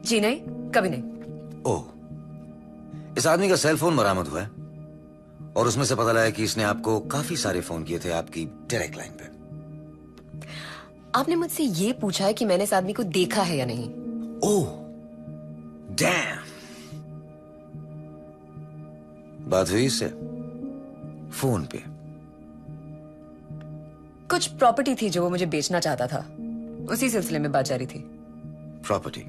जी नहीं, कभी नहीं। ओह, इस आदमी का सेल फोन बरामद हुआ है और उसमें से पता लगा कि इसने आपको काफी सारे फोन किए थे आपकी डायरेक्ट लाइन पे। आपने मुझसे ये पूछा है कि मैंने इस आदमी को देखा है या नहीं। ओह, डैम। बात हुई इससे फोन पे? कुछ प्रॉपर्टी थी जो वो मुझे बेचना चाहता था, उसी सिलसिले में बात जारी थी। प्रॉपर्टी।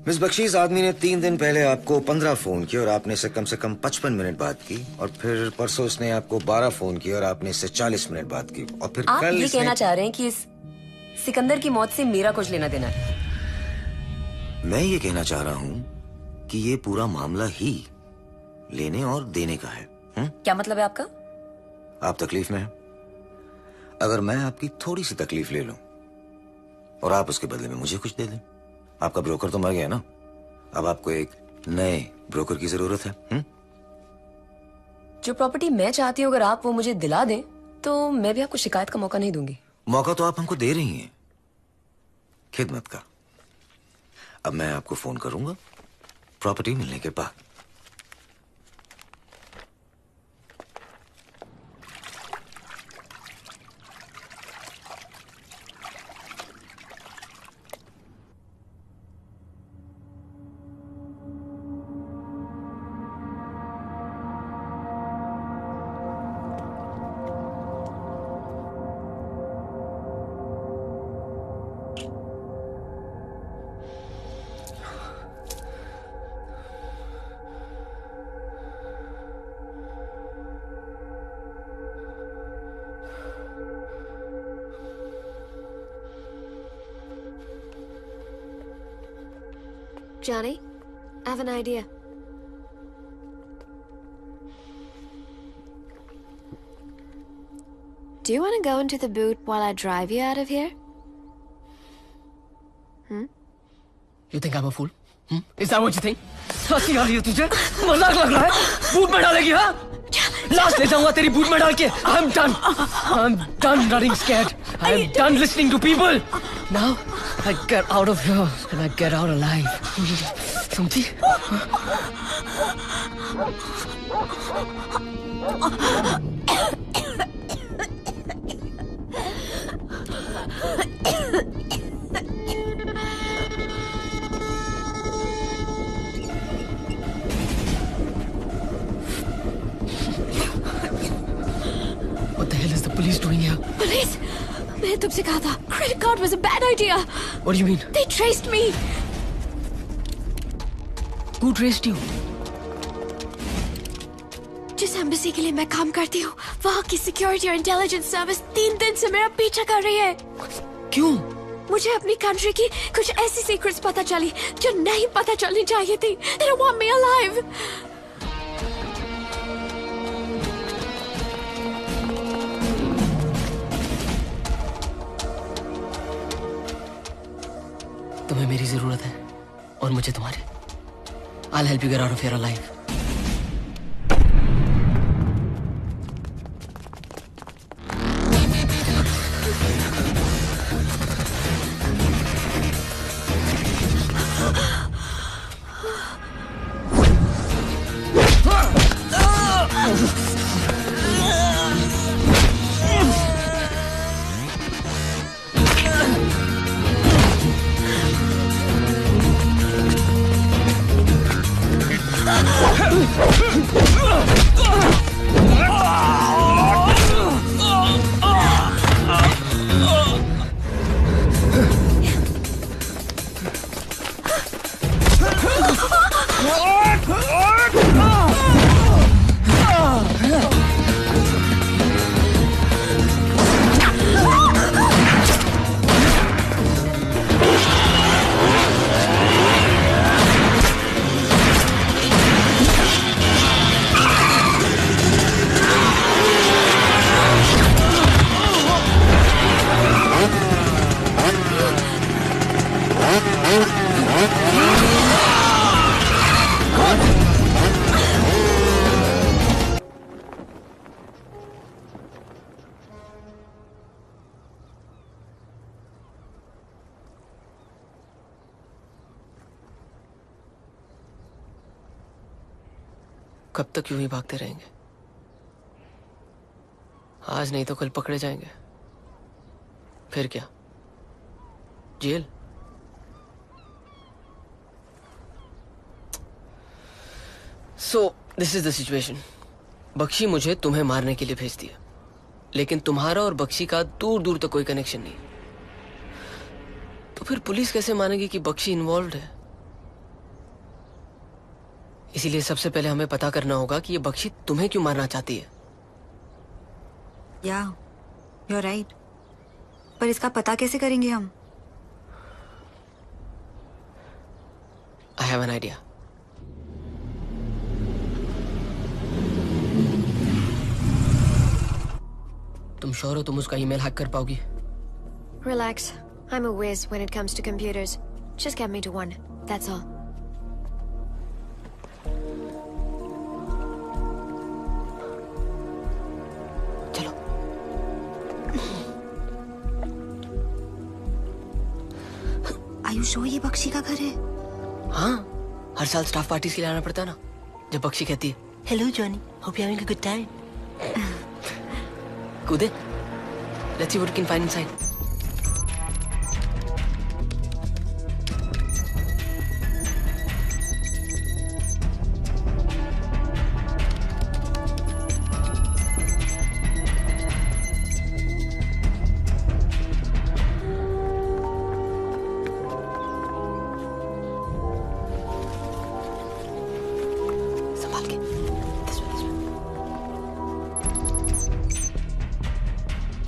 मिस बख्शी, इस आदमी ने 3 दिन पहले आपको 15 फोन किए और आपने इससे कम 55 मिनट बात की, और फिर परसों इसने आपको 12 फोन किए और आपने इससे 40 मिनट बात की, और फिर आप कल ये कहना चाह रहे हैं कि इस सिकंदर की मौत से मेरा कुछ लेना देना है? मैं ये कहना चाह रहा हूं कि ये पूरा मामला ही लेने और देने का है। क्या मतलब है आपका? आप तकलीफ में हैं। अगर मैं आपकी थोड़ी सी तकलीफ ले लूं और आप उसके बदले में मुझे कुछ दे दें, आपका ब्रोकर तो मर गया ना, अब आपको एक नए ब्रोकर की जरूरत है। जो प्रॉपर्टी मैं चाहती हूँ अगर आप वो मुझे दिला दें तो मैं भी आपको शिकायत का मौका नहीं दूंगी। मौका तो आप हमको दे रही हैं, खिदमत का। अब मैं आपको फोन करूंगा प्रॉपर्टी मिलने के बाद। Johnny, I have an idea. Do you want to go into the boot while I drive you out of here? You think I'm a fool? Is that what you think? हंसी आ रही है तुझे? मजाक लग रहा है? बूट में डालेगी हाँ? लास्ट ले जाऊंगा तेरी बूट में डाल के। I'm done running scared. I'm done listening to people. Now I get out of here and I get out alive. समझी? What the hell is the police doing here? Police? मैंने तुमसे कहा था, credit card was a bad idea. What do you mean? They traced me. Who traced you? जिस embassy के लिए मैं काम करती हूँ, वहाँ की सिक्योरिटी और इंटेलिजेंस सर्विस 3 दिन से मेरा पीछा कर रही है। क्यों? मुझे अपनी कंट्री की कुछ ऐसी सीक्रेट्स पता चली जो नहीं पता चलनी चाहिए थी। They don't want me alive. तुम्हें मेरी जरूरत है और मुझे तुम्हारी। I'll help you get out of here alive. कब तक यूं ही भागते रहेंगे? आज नहीं तो कल पकड़े जाएंगे, फिर क्या, जेल? So this is the situation. Bakshi मुझे तुम्हें मारने के लिए भेजती है, लेकिन तुम्हारा और बख्शी का दूर दूर तक कोई कनेक्शन नहीं। तो फिर पुलिस कैसे मानेगी कि बख्शी इन्वॉल्व्ड है? इसीलिए सबसे पहले हमें पता करना होगा कि ये बख्शी तुम्हें क्यों मारना चाहती है। या यू आर राइट, पर इसका पता कैसे करेंगे हम? I have an idea. तुम श्योर हो तुम उसका ईमेल हैक कर पाओगी? Relax. I'm a whiz when it comes to computers. Just get me to one. That's all. Are you sure ये बख्शी का घर है? हाँ, हर साल स्टाफ पार्टीज के लिए आना पड़ता है ना, जब बख्शी कहती है hello Johnny, hope you having a good time. कूदे, let's see what we can find inside.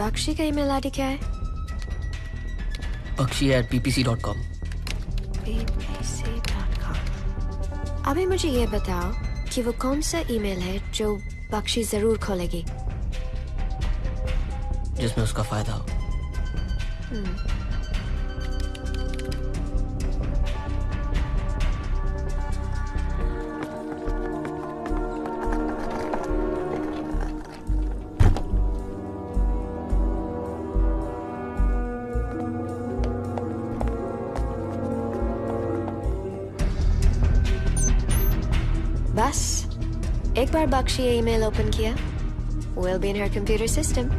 Bakshi का ईमेल आईडी क्या है? bakshi@ppc.com। ppc.com। अभी मुझे ये बताओ कि वो कौन सा ईमेल है जो बख्शी जरूर खोलेगी? जिसमें उसका फायदा हो। बस एक बार बख्शी ये ईमेल ओपन किया, we'll be in her computer system.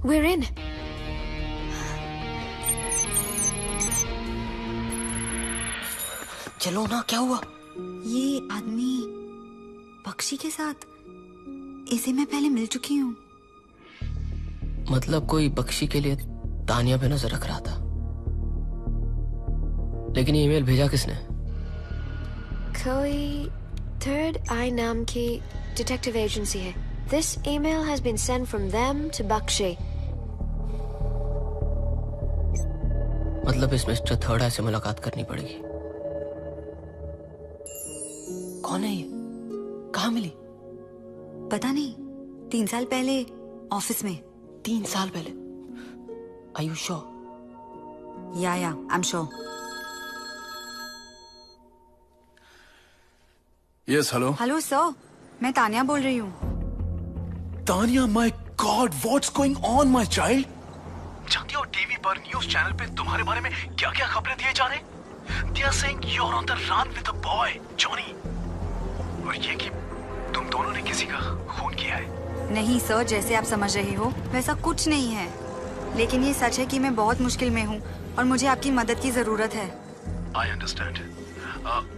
We're in. चलो ना, क्या हुआ? ये आदमी बख्शी के साथ, इसे मैं पहले मिल चुकी हूँ। मतलब कोई बख्शी के लिए तानिया पे नजर रख रहा था, लेकिन ये ईमेल भेजा किसने? कोई थर्ड आई नाम की डिटेक्टिव एजेंसी है। This email has been sent from them to Bakshi. मतलब इस मिस्टर थर्ड आई से मुलाकात करनी पड़ेगी। कौन है ये? कहाँ मिली? पता नहीं, 3 साल पहले ऑफिस में। 3 साल पहले? Are you sure? Yeah, I'm sure. Yes, hello. Hello sir, मैं तानिया बोल रही हूँ। Tania, my God, what's going on, my child? जानती हो टीवी पर न्यूज चैनल पे तुम्हारे बारे में क्या क्या खबरें दिए जा रहे? They are saying you're on the run with a boy, Johnny. और ये कि तुम दोनों ने किसी का खून किया है। नहीं सर, जैसे आप समझ रहे हो वैसा कुछ नहीं है, लेकिन ये सच है कि मैं बहुत मुश्किल में हूँ और मुझे आपकी मदद की जरूरत है। I understand.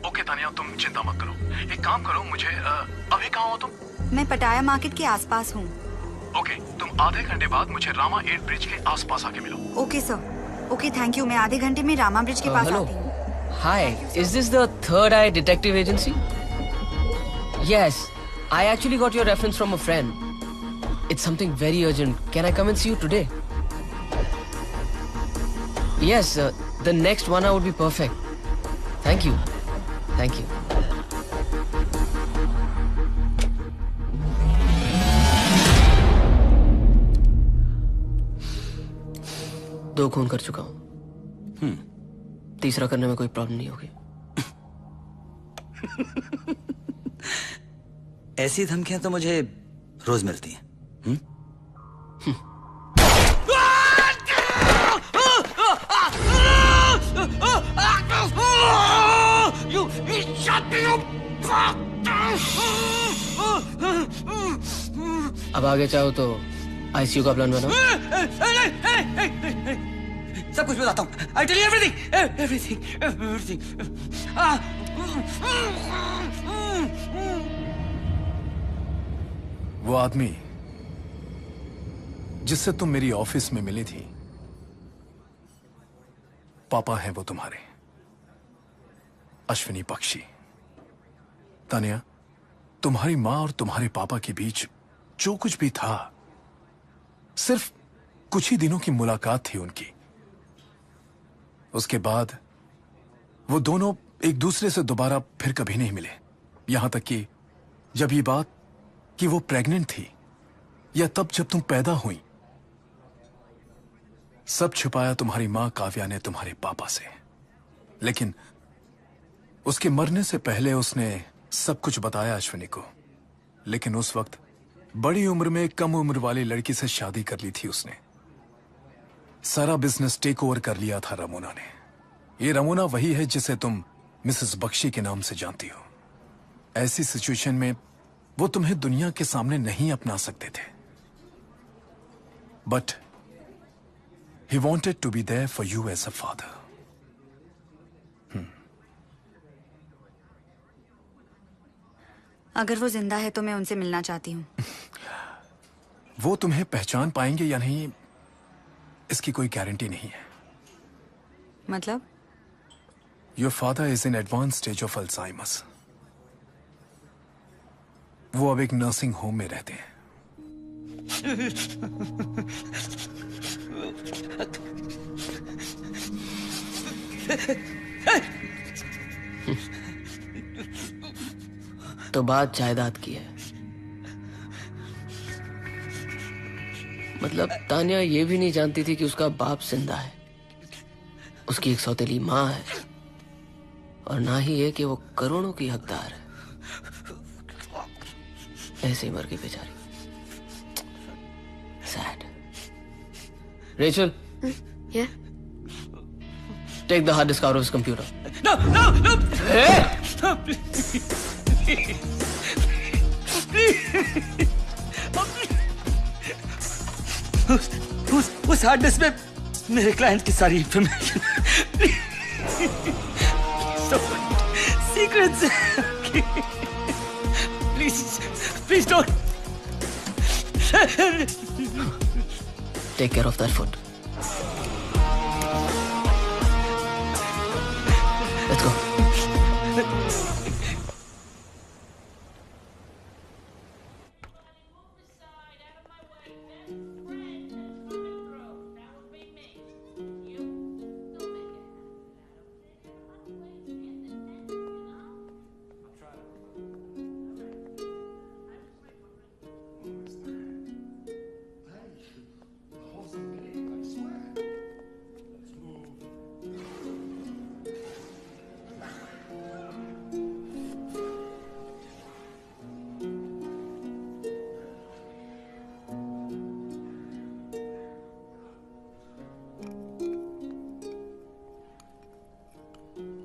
ओके तानिया, तुम चिंता मत करो। एक काम करो, मुझे अभी कहाँ हो तुम? मैं पटाया मार्केट के आसपास हूँ। ओके, तुम आधे घंटे बाद मुझे रामा 8 ब्रिज के आसपास आके मिलो। Okay sir. Okay thank you, मैं आधे घंटे में रामा ब्रिज के पास आती हूँ। Hi, is this the Third Eye Detective Agency? Yes, I actually got your reference from a friend. It's something very urgent. Can I come and see you today? Yes, the next 1 hour would be perfect. Thank you. Thank you. दो खून कर चुका हूँ। तीसरा करने में कोई problem नहीं होगी। ऐसी धमकियां तो मुझे रोज मिलती हैं। अब आगे चाहो तो आईसीयू का प्लान बनाओ। सब कुछ बताता हूँ। I tell you everything. वो आदमी जिससे तुम मेरी ऑफिस में मिली थी, पापा हैं वो तुम्हारे, अश्विनी बख्शी। तानिया, तुम्हारी माँ और तुम्हारे पापा के बीच जो कुछ भी था, सिर्फ कुछ ही दिनों की मुलाकात थी उनकी। उसके बाद वो दोनों एक दूसरे से दोबारा फिर कभी नहीं मिले। यहां तक कि जब ये बात कि वो प्रेग्नेंट थी, या तब जब तुम पैदा हुई, सब छुपाया तुम्हारी मां काव्या ने तुम्हारे पापा से। लेकिन उसके मरने से पहले उसने सब कुछ बताया अश्विनी को। लेकिन उस वक्त बड़ी उम्र में कम उम्र वाली लड़की से शादी कर ली थी उसने। सारा बिजनेस टेक ओवर कर लिया था रमोना ने। ये रमोना वही है जिसे तुम मिसेस बख्शी के नाम से जानती हो। ऐसी सिचुएशन में वो तुम्हें दुनिया के सामने नहीं अपना सकते थे, but he wanted to be there for you as a father. अगर वो जिंदा है तो मैं उनसे मिलना चाहती हूँ। वो तुम्हें पहचान पाएंगे या नहीं, इसकी कोई गारंटी नहीं है। मतलब? Your father is in advance stage of Alzheimer's. वो अब एक नर्सिंग होम में रहते हैं। तो बात जायदाद की है। मतलब तानिया ये भी नहीं जानती थी कि उसका बाप जिंदा है, उसकी एक सौतेली माँ है, और ना ही ये कि वो करोड़ों की हकदार है। ऐसे ही मर गई बेचारी। Sad. Rachel, Yeah? take the hard disk out of his computer. No! Hey! उस हार्ड डिस्क में मेरे क्लाइंट की सारी information, secrets. Please don't. Take care of that foot. Let's go.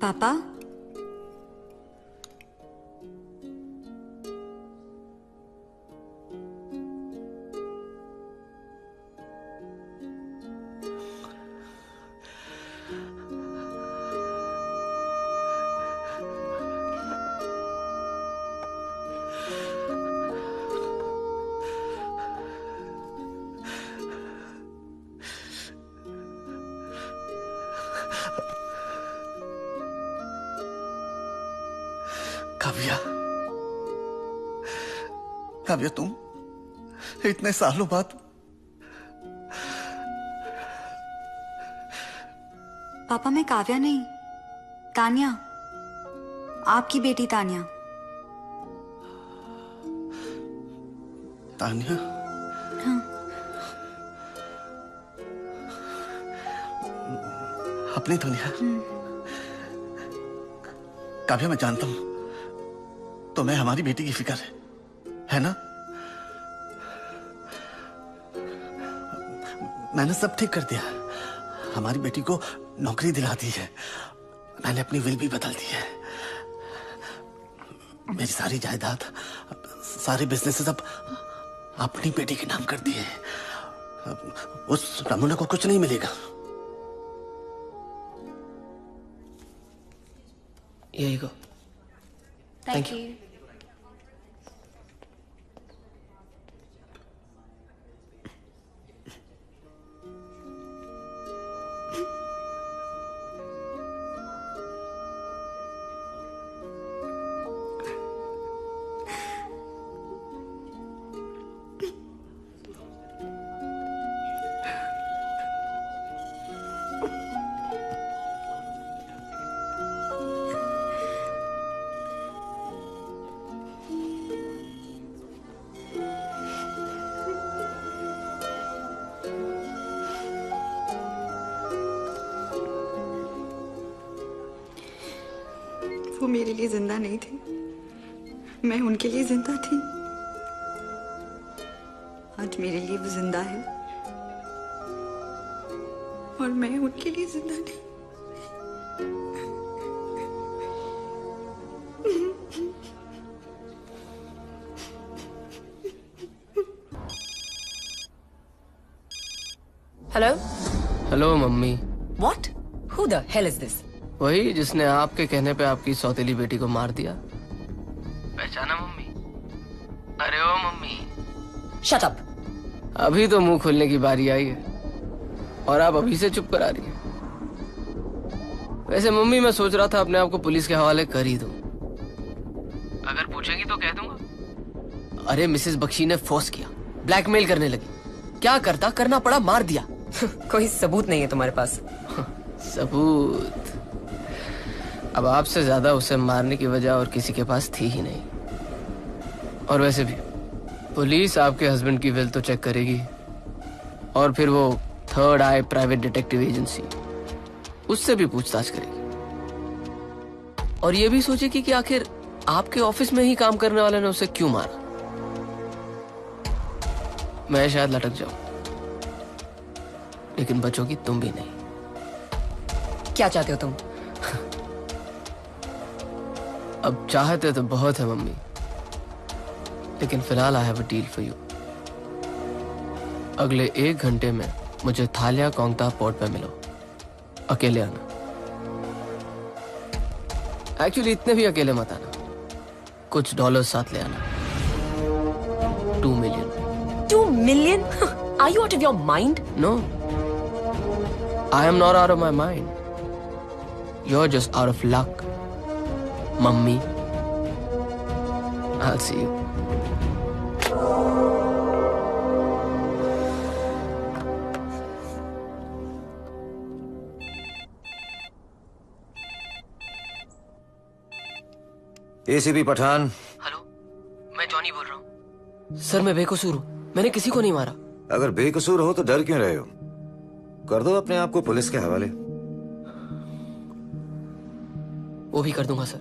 पापा, काव्या, काव्या तुम इतने सालों बाद। पापा मैं काव्या नहीं, तानिया, आपकी बेटी तानिया। तानिया? हाँ। अपनी तानिया? काव्या मैं जानता हूं तुम्हें हमारी बेटी की फिक्र है ना? मैंने सब ठीक कर दिया, हमारी बेटी को नौकरी दिला दी है, मैंने अपनी विल भी बदल दी है, मेरी सारी जायदाद, सारे बिजनेसेस अब अपनी बेटी के नाम कर दिए। उस रमुना को कुछ नहीं मिलेगा। यही को। Thank you. वो मेरे लिए जिंदा नहीं थे, मैं उनके लिए जिंदा थी। आज मेरे लिए वो जिंदा है और मैं उनके लिए जिंदा नहीं। Hello. Hello mummy. What? Who the hell is this? वही जिसने आपके कहने पे आपकी सौतेली बेटी को मार दिया। पहचाना मम्मी? अरे ओ मम्मी। Shut up. अभी तो मुंह खोलने की बारी आई है और आप अभी से चुप करा रही हैं। वैसे मम्मी मैं सोच रहा था अपने आप को पुलिस के हवाले कर ही दूं। अगर पूछेंगी तो कह दूंगा अरे मिसेस बख्शी ने फोर्स किया, ब्लैकमेल करने लगी। क्या करता, करना पड़ा, मार दिया। कोई सबूत नहीं है तुम्हारे पास? सबूत? अब आपसे ज्यादा उसे मारने की वजह और किसी के पास थी ही नहीं। और वैसे भी पुलिस आपके हस्बैंड की विल तो चेक करेगी और फिर वो थर्ड आई प्राइवेट डिटेक्टिव एजेंसी, उससे भी पूछताछ करेगी और ये भी सोचेगी कि आखिर आपके ऑफिस में ही काम करने वाले ने उसे क्यों मारा। मैं शायद लटक जाऊं, लेकिन बचोगी तुम भी नहीं। क्या चाहते हो तुम? अब चाहते तो बहुत है मम्मी, लेकिन फिलहाल I have a deal for you. अगले 1 घंटे में मुझे थालिया कोंगता पोर्ट पे मिलो, अकेले आना। एक्चुअली इतने भी अकेले मत आना, कुछ डॉलर साथ ले आना। 2 million. 2 million? Are you out of your mind? No, I am not out of my mind. You're just out of luck, mummy. I'll see you. ACP Pathan. Hello, मैं जॉनी बोल रहा हूँ। सर मैं बेकसूर हूँ, मैंने किसी को नहीं मारा। अगर बेकसूर हो तो डर क्यों रहे हो? कर दो अपने आप को पुलिस के हवाले। वो भी कर दूंगा सर,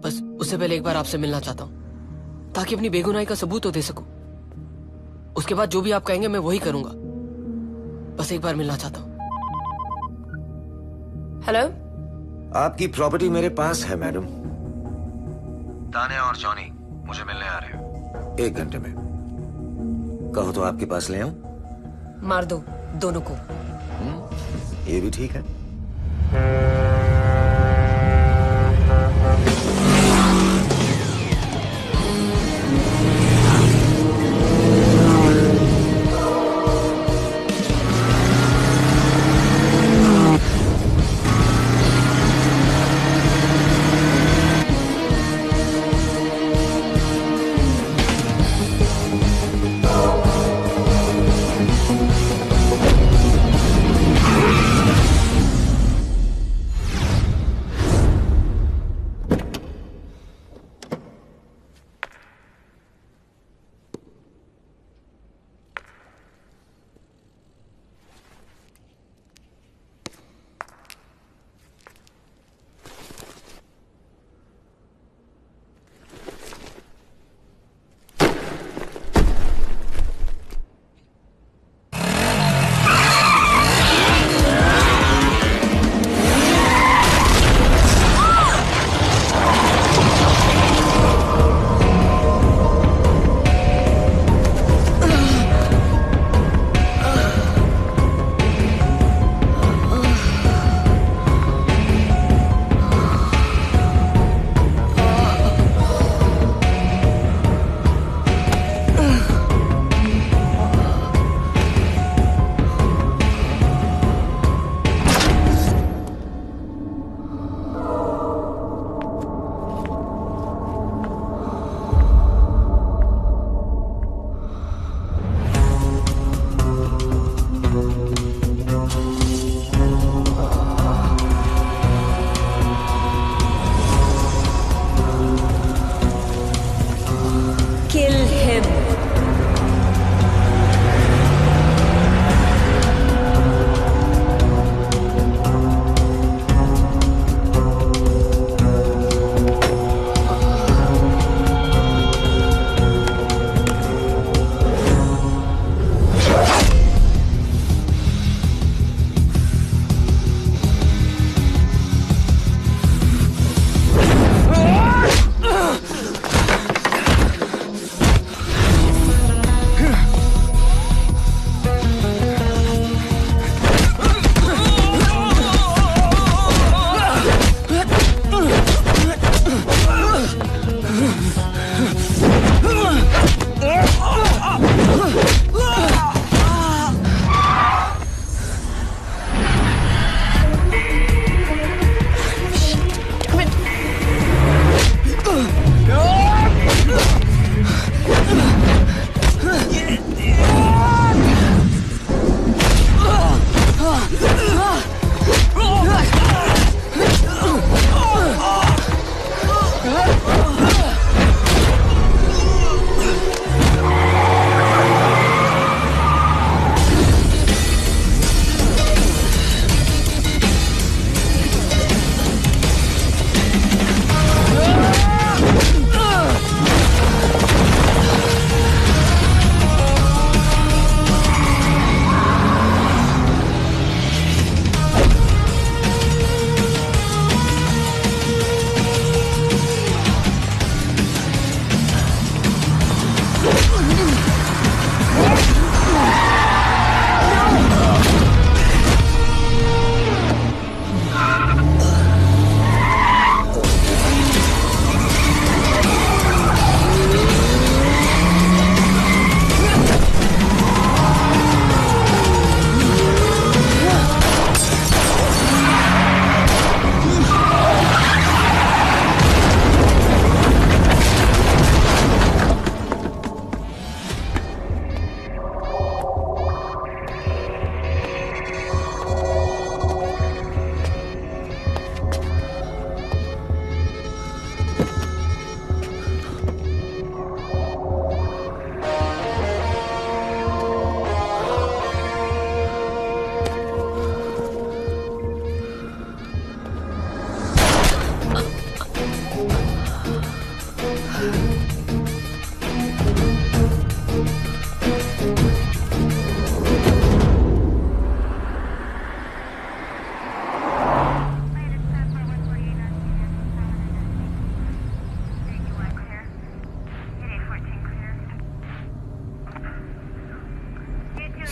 बस उससे पहले एक बार आपसे मिलना चाहता हूँ ताकि अपनी बेगुनाही का सबूत तो दे सकूं। उसके बाद जो भी आप कहेंगे मैं वही करूंगा। बस एक बार मिलना चाहता हूँ। हेलो। आपकी प्रॉपर्टी मेरे पास है मैडम। तानिया और जॉनी मुझे मिलने आ रहे हो 1 घंटे में। कहो तो आपके पास ले आऊं? मार दो दोनों को। ये भी ठीक है।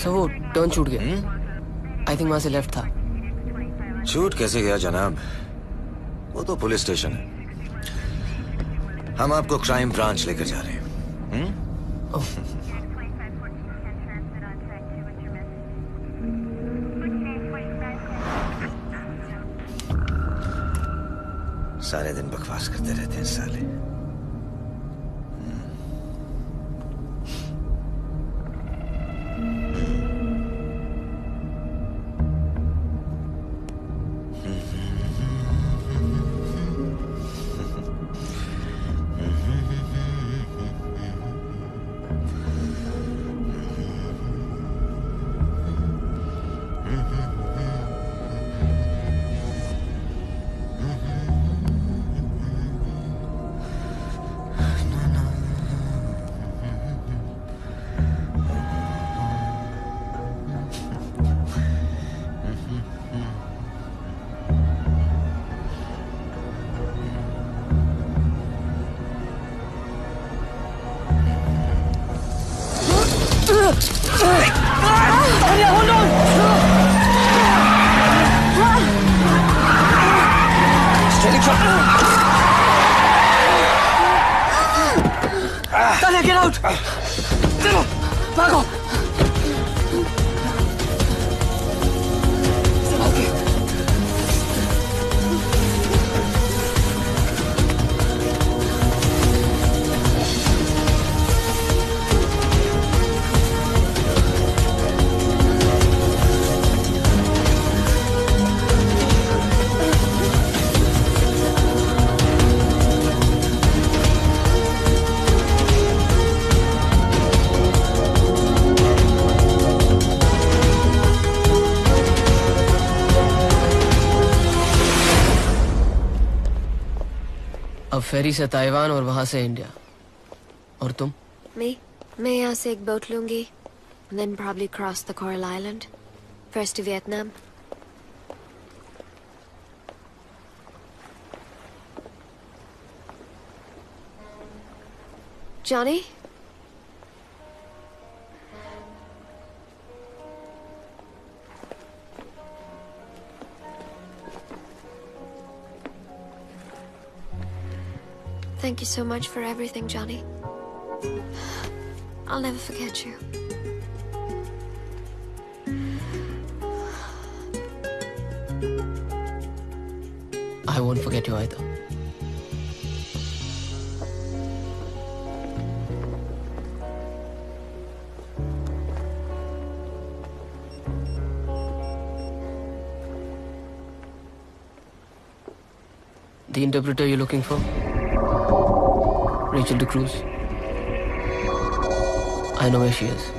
सर वो टर्न छूट गया। आई थिंक वहां से लेफ्ट था। छूट कैसे गया जनाब? वो तो पुलिस स्टेशन है। हम आपको क्राइम ब्रांच लेकर जा रहे हैं। सारे दिन बकवास करते रहते हैं साले। Talia, get out! चलो, भागो! अब फेरी से ताइवान और वहां से इंडिया। और तुम? मैं यहाँ से एक बोट लूंगी, then probably cross the Coral Island, first to Vietnam. Johnny? Thank you so much for everything, Johnny. I'll never forget you. I won't forget you either. The interpreter you're looking for? Rachel DeCruz. I know where she is.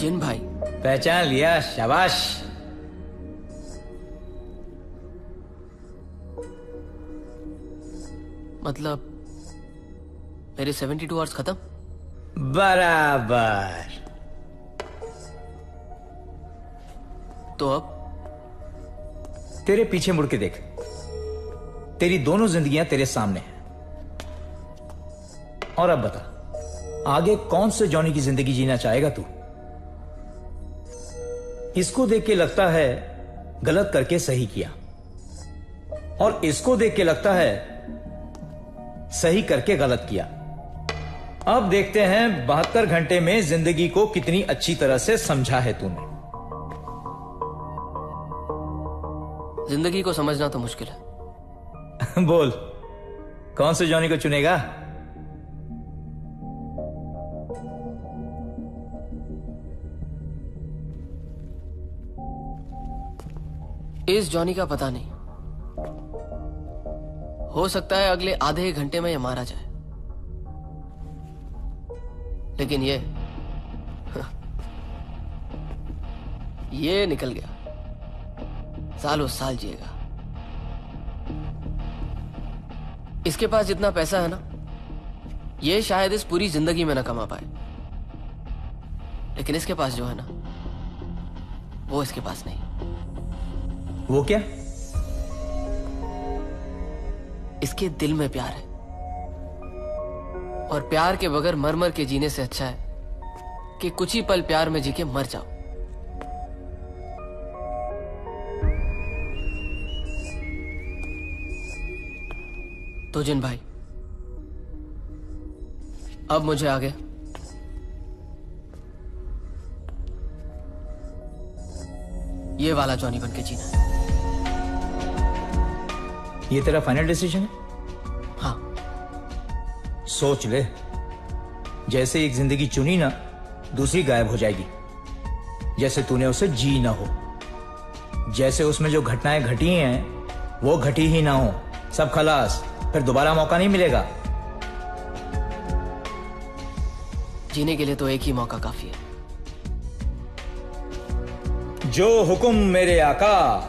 जिन भाई। पहचान लिया, शाबाश। मतलब मेरे 72 hours खत्म? बराबर। तो अब तेरे पीछे मुड़ के देख, तेरी दोनों जिंदगियां तेरे सामने हैं। और अब बता, आगे कौन से जॉनी की जिंदगी जीना चाहेगा तू? इसको देख के लगता है गलत करके सही किया, और इसको देख के लगता है सही करके गलत किया। अब देखते हैं 72 घंटे में जिंदगी को कितनी अच्छी तरह से समझा है तूने। जिंदगी को समझना तो मुश्किल है। बोल, कौन से जॉनी को चुनेगा? इस जॉनी का पता नहीं, हो सकता है अगले आधे एक घंटे में ये मारा जाए, लेकिन ये निकल गया, सालों साल जिएगा। इसके पास जितना पैसा है ना, ये शायद इस पूरी जिंदगी में ना कमा पाए, लेकिन इसके पास जो है ना, वो इसके पास नहीं। वो क्या? इसके दिल में प्यार है, और प्यार के बगैर मर मर के जीने से अच्छा है कि कुछ ही पल प्यार में जी के मर जाओ। तो जिन भाई, अब मुझे आगे ये वाला जॉनी बन के जीना है। ये तेरा फाइनल डिसीजन है? हाँ। सोच ले, जैसे एक जिंदगी चुनी ना, दूसरी गायब हो जाएगी। जैसे तूने उसे जी ना हो, जैसे उसमें जो घटनाएं घटी हैं वो घटी ही ना हो, सब खलास, फिर दोबारा मौका नहीं मिलेगा। जीने के लिए तो एक ही मौका काफी है। जो हुक्म मेरे आका।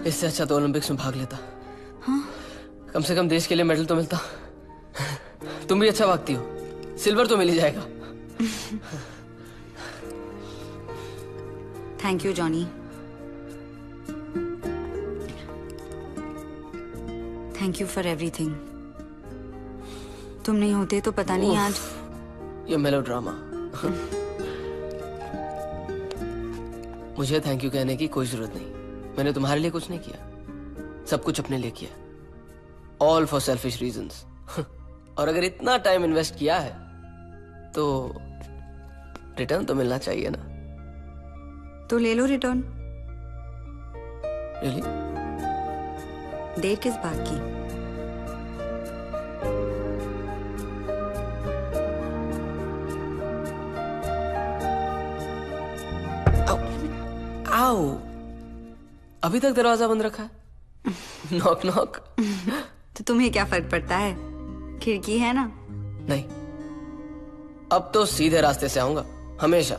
इससे अच्छा तो ओलंपिक्स में भाग लेता। हाँ? कम से कम देश के लिए मेडल तो मिलता। तुम भी अच्छा भागती हो, सिल्वर तो मिल ही जाएगा। Thank you Johnny, thank you for everything. तुम नहीं होते तो पता नहीं आज ये मेलोड्रामा। मुझे थैंक यू कहने की कोई जरूरत नहीं। मैंने तुम्हारे लिए कुछ नहीं किया, सब कुछ अपने लिए किया, ऑल फॉर सेल्फिश रीजंस। और अगर इतना टाइम इन्वेस्ट किया है तो रिटर्न तो मिलना चाहिए ना। तो ले लो रिटर्न। रियली? देर किस बात की? आओ, अभी तक दरवाजा बंद रखा है। Knock knock. तो तुम्हें क्या फर्क पड़ता है, खिड़की है ना। नहीं, अब तो सीधे रास्ते से आऊंगा हमेशा।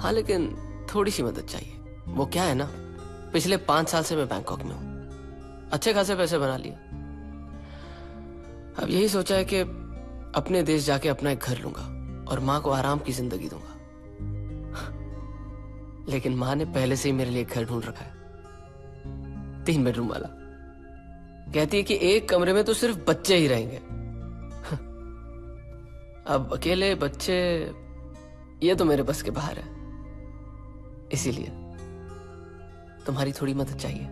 हाँ, लेकिन थोड़ी सी मदद चाहिए। वो क्या है ना, पिछले 5 साल से मैं बैंकॉक में हूं, अच्छे खासे पैसे बना लिए। अब यही सोचा है कि अपने देश जाके अपना एक घर लूंगा और माँ को आराम की जिंदगी दूंगा। लेकिन माँ ने पहले से ही मेरे लिए एक घर ढूंढ रखा है, 3 बेडरूम वाला। कहती है कि एक कमरे में तो सिर्फ बच्चे ही रहेंगे। अब अकेले बच्चे, ये तो मेरे बस के बाहर है। इसीलिए तुम्हारी थोड़ी मदद चाहिए।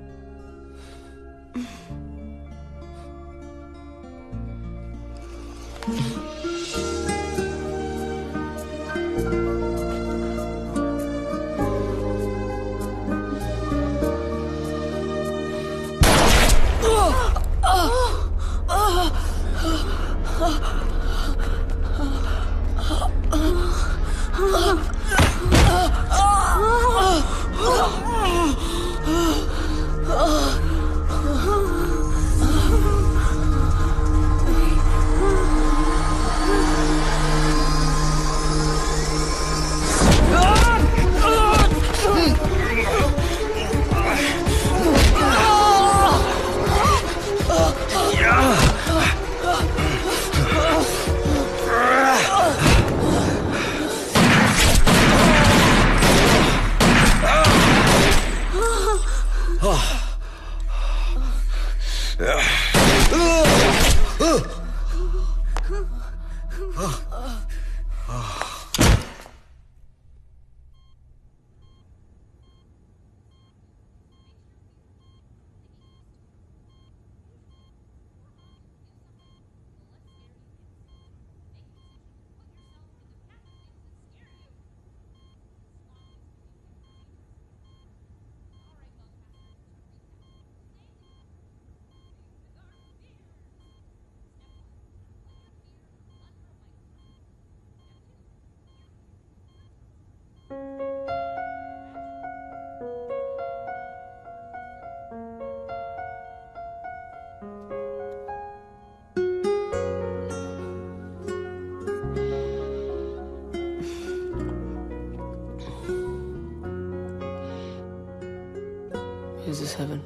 Is this heaven?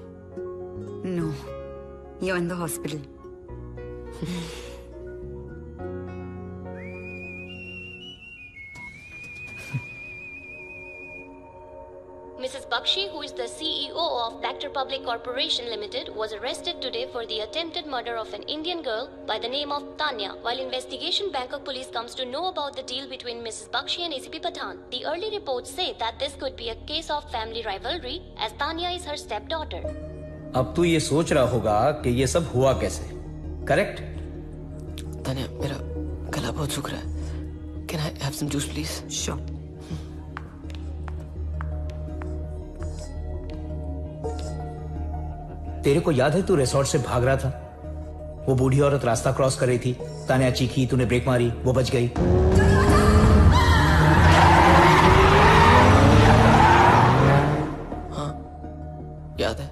No. You're in the hospital. Mrs. Bakshi, who is the CEO of Bacter Public Corporation Limited, was arrested today for the attempted murder of an Indian girl by the name of Tanya. While investigation, Bangkok police comes to know about the deal between Mrs. Bakshi and ACP Pathan. The early reports say that this could be a case of family rivalry, as Tanya is her stepdaughter. अब तू ये सोच रहा होगा कि ये सब हुआ कैसे, करेक्ट? तान्या, मेरा गला बहुत सूख रहा है. Can I have some juice, please? Sure. तेरे को याद है तू रिसोर्ट से भाग रहा था? वो बूढ़ी औरत रास्ता क्रॉस कर रही थी, तान्या चीखी, तूने ब्रेक मारी, वो बच गई. हाँ, याद है.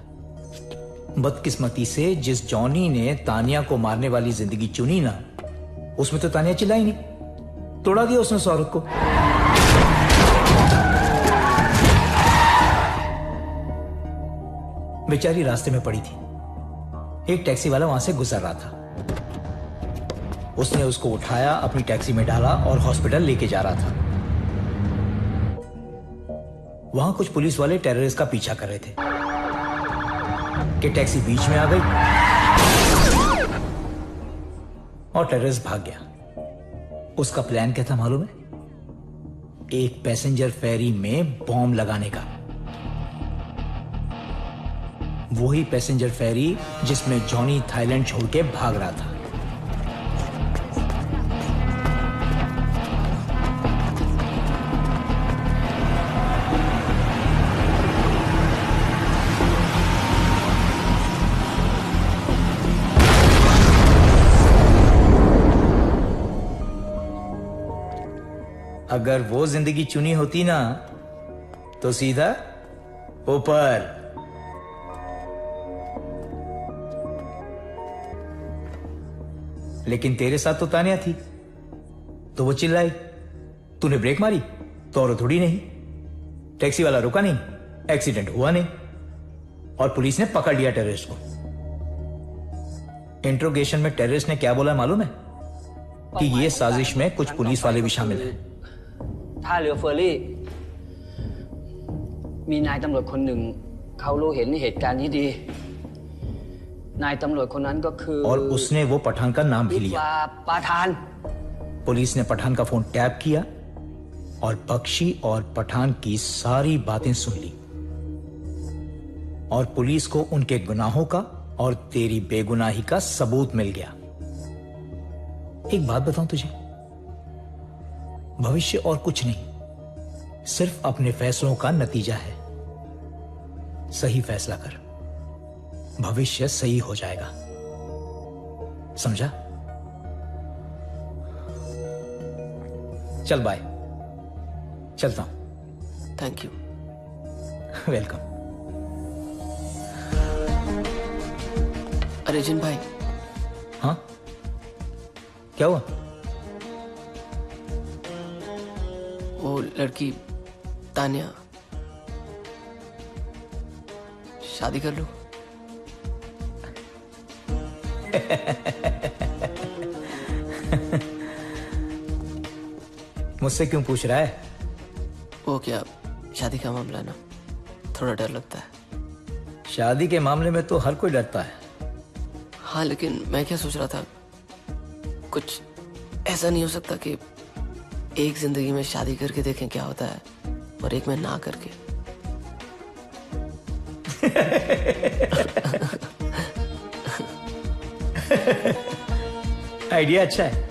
बदकिस्मती से जिस जॉनी ने तान्या को मारने वाली जिंदगी चुनी ना, उसमें तो तान्या चिल्लाई नहीं, तोड़ा दिया उसने उस औरत को. बेचारी रास्ते में पड़ी थी. एक टैक्सी वाला वहां से गुजर रहा था. उसने उसको उठाया, अपनी टैक्सी में डाला और हॉस्पिटल लेके जा रहा था. वहां कुछ पुलिस वाले टेररिस्ट का पीछा कर रहे थे कि टैक्सी बीच में आ गई और टेररिस्ट भाग गया. उसका प्लान क्या था मालूम है? एक पैसेंजर फेरी में बॉम्ब लगाने का. वही पैसेंजर फेरी जिसमें जॉनी थाईलैंड छोड़ के भाग रहा था. अगर वो जिंदगी चुनी होती ना, तो सीधा ऊपर. लेकिन तेरे साथ तो तान्या थी, तो वो चिल्लाई, तूने ब्रेक मारी तो और थोड़ी नहीं. टैक्सी वाला रुका नहीं, एक्सीडेंट हुआ नहीं, और पुलिस ने पकड़ लिया टेररिस्ट को. इंट्रोगेशन में टेररिस्ट ने क्या बोला मालूम है? कि ये साजिश में कुछ पुलिस वाले भी शामिल हैं. ท่าเรือเฟอร์รี่มีนายตำรวจคนหนึ่งเขารู้เห็นเหตุการณ์นี้ดีนายตำรวจคนนั้นก็คือ और उसने वो पठान का नाम भी लिया. ปาทาน पुलिस ने पठान का फोन टैप किया और बख्शी और पठान की सारी बातें सुन ली. और पुलिस को उनके गुनाहों का और तेरी बेगुनाही का सबूत मिल गया. एक बात बताऊं तुझे, भविष्य और कुछ नहीं, सिर्फ अपने फैसलों का नतीजा है. सही फैसला कर, भविष्य सही हो जाएगा. समझा? चल बाय, चलता हूं. Thank you. वेलकम. अरे जिन भाई. हाँ, क्या हुआ? वो लड़की तान्या, शादी कर लूं? मुझसे क्यों पूछ रहा है? वो क्या, शादी का मामला ना, थोड़ा डर लगता है. शादी के मामले में तो हर कोई डरता है. हाँ, लेकिन मैं क्या सोच रहा था, कुछ ऐसा नहीं हो सकता कि एक जिंदगी में शादी करके देखें क्या होता है और एक में ना करके? आइडिया अच्छा है।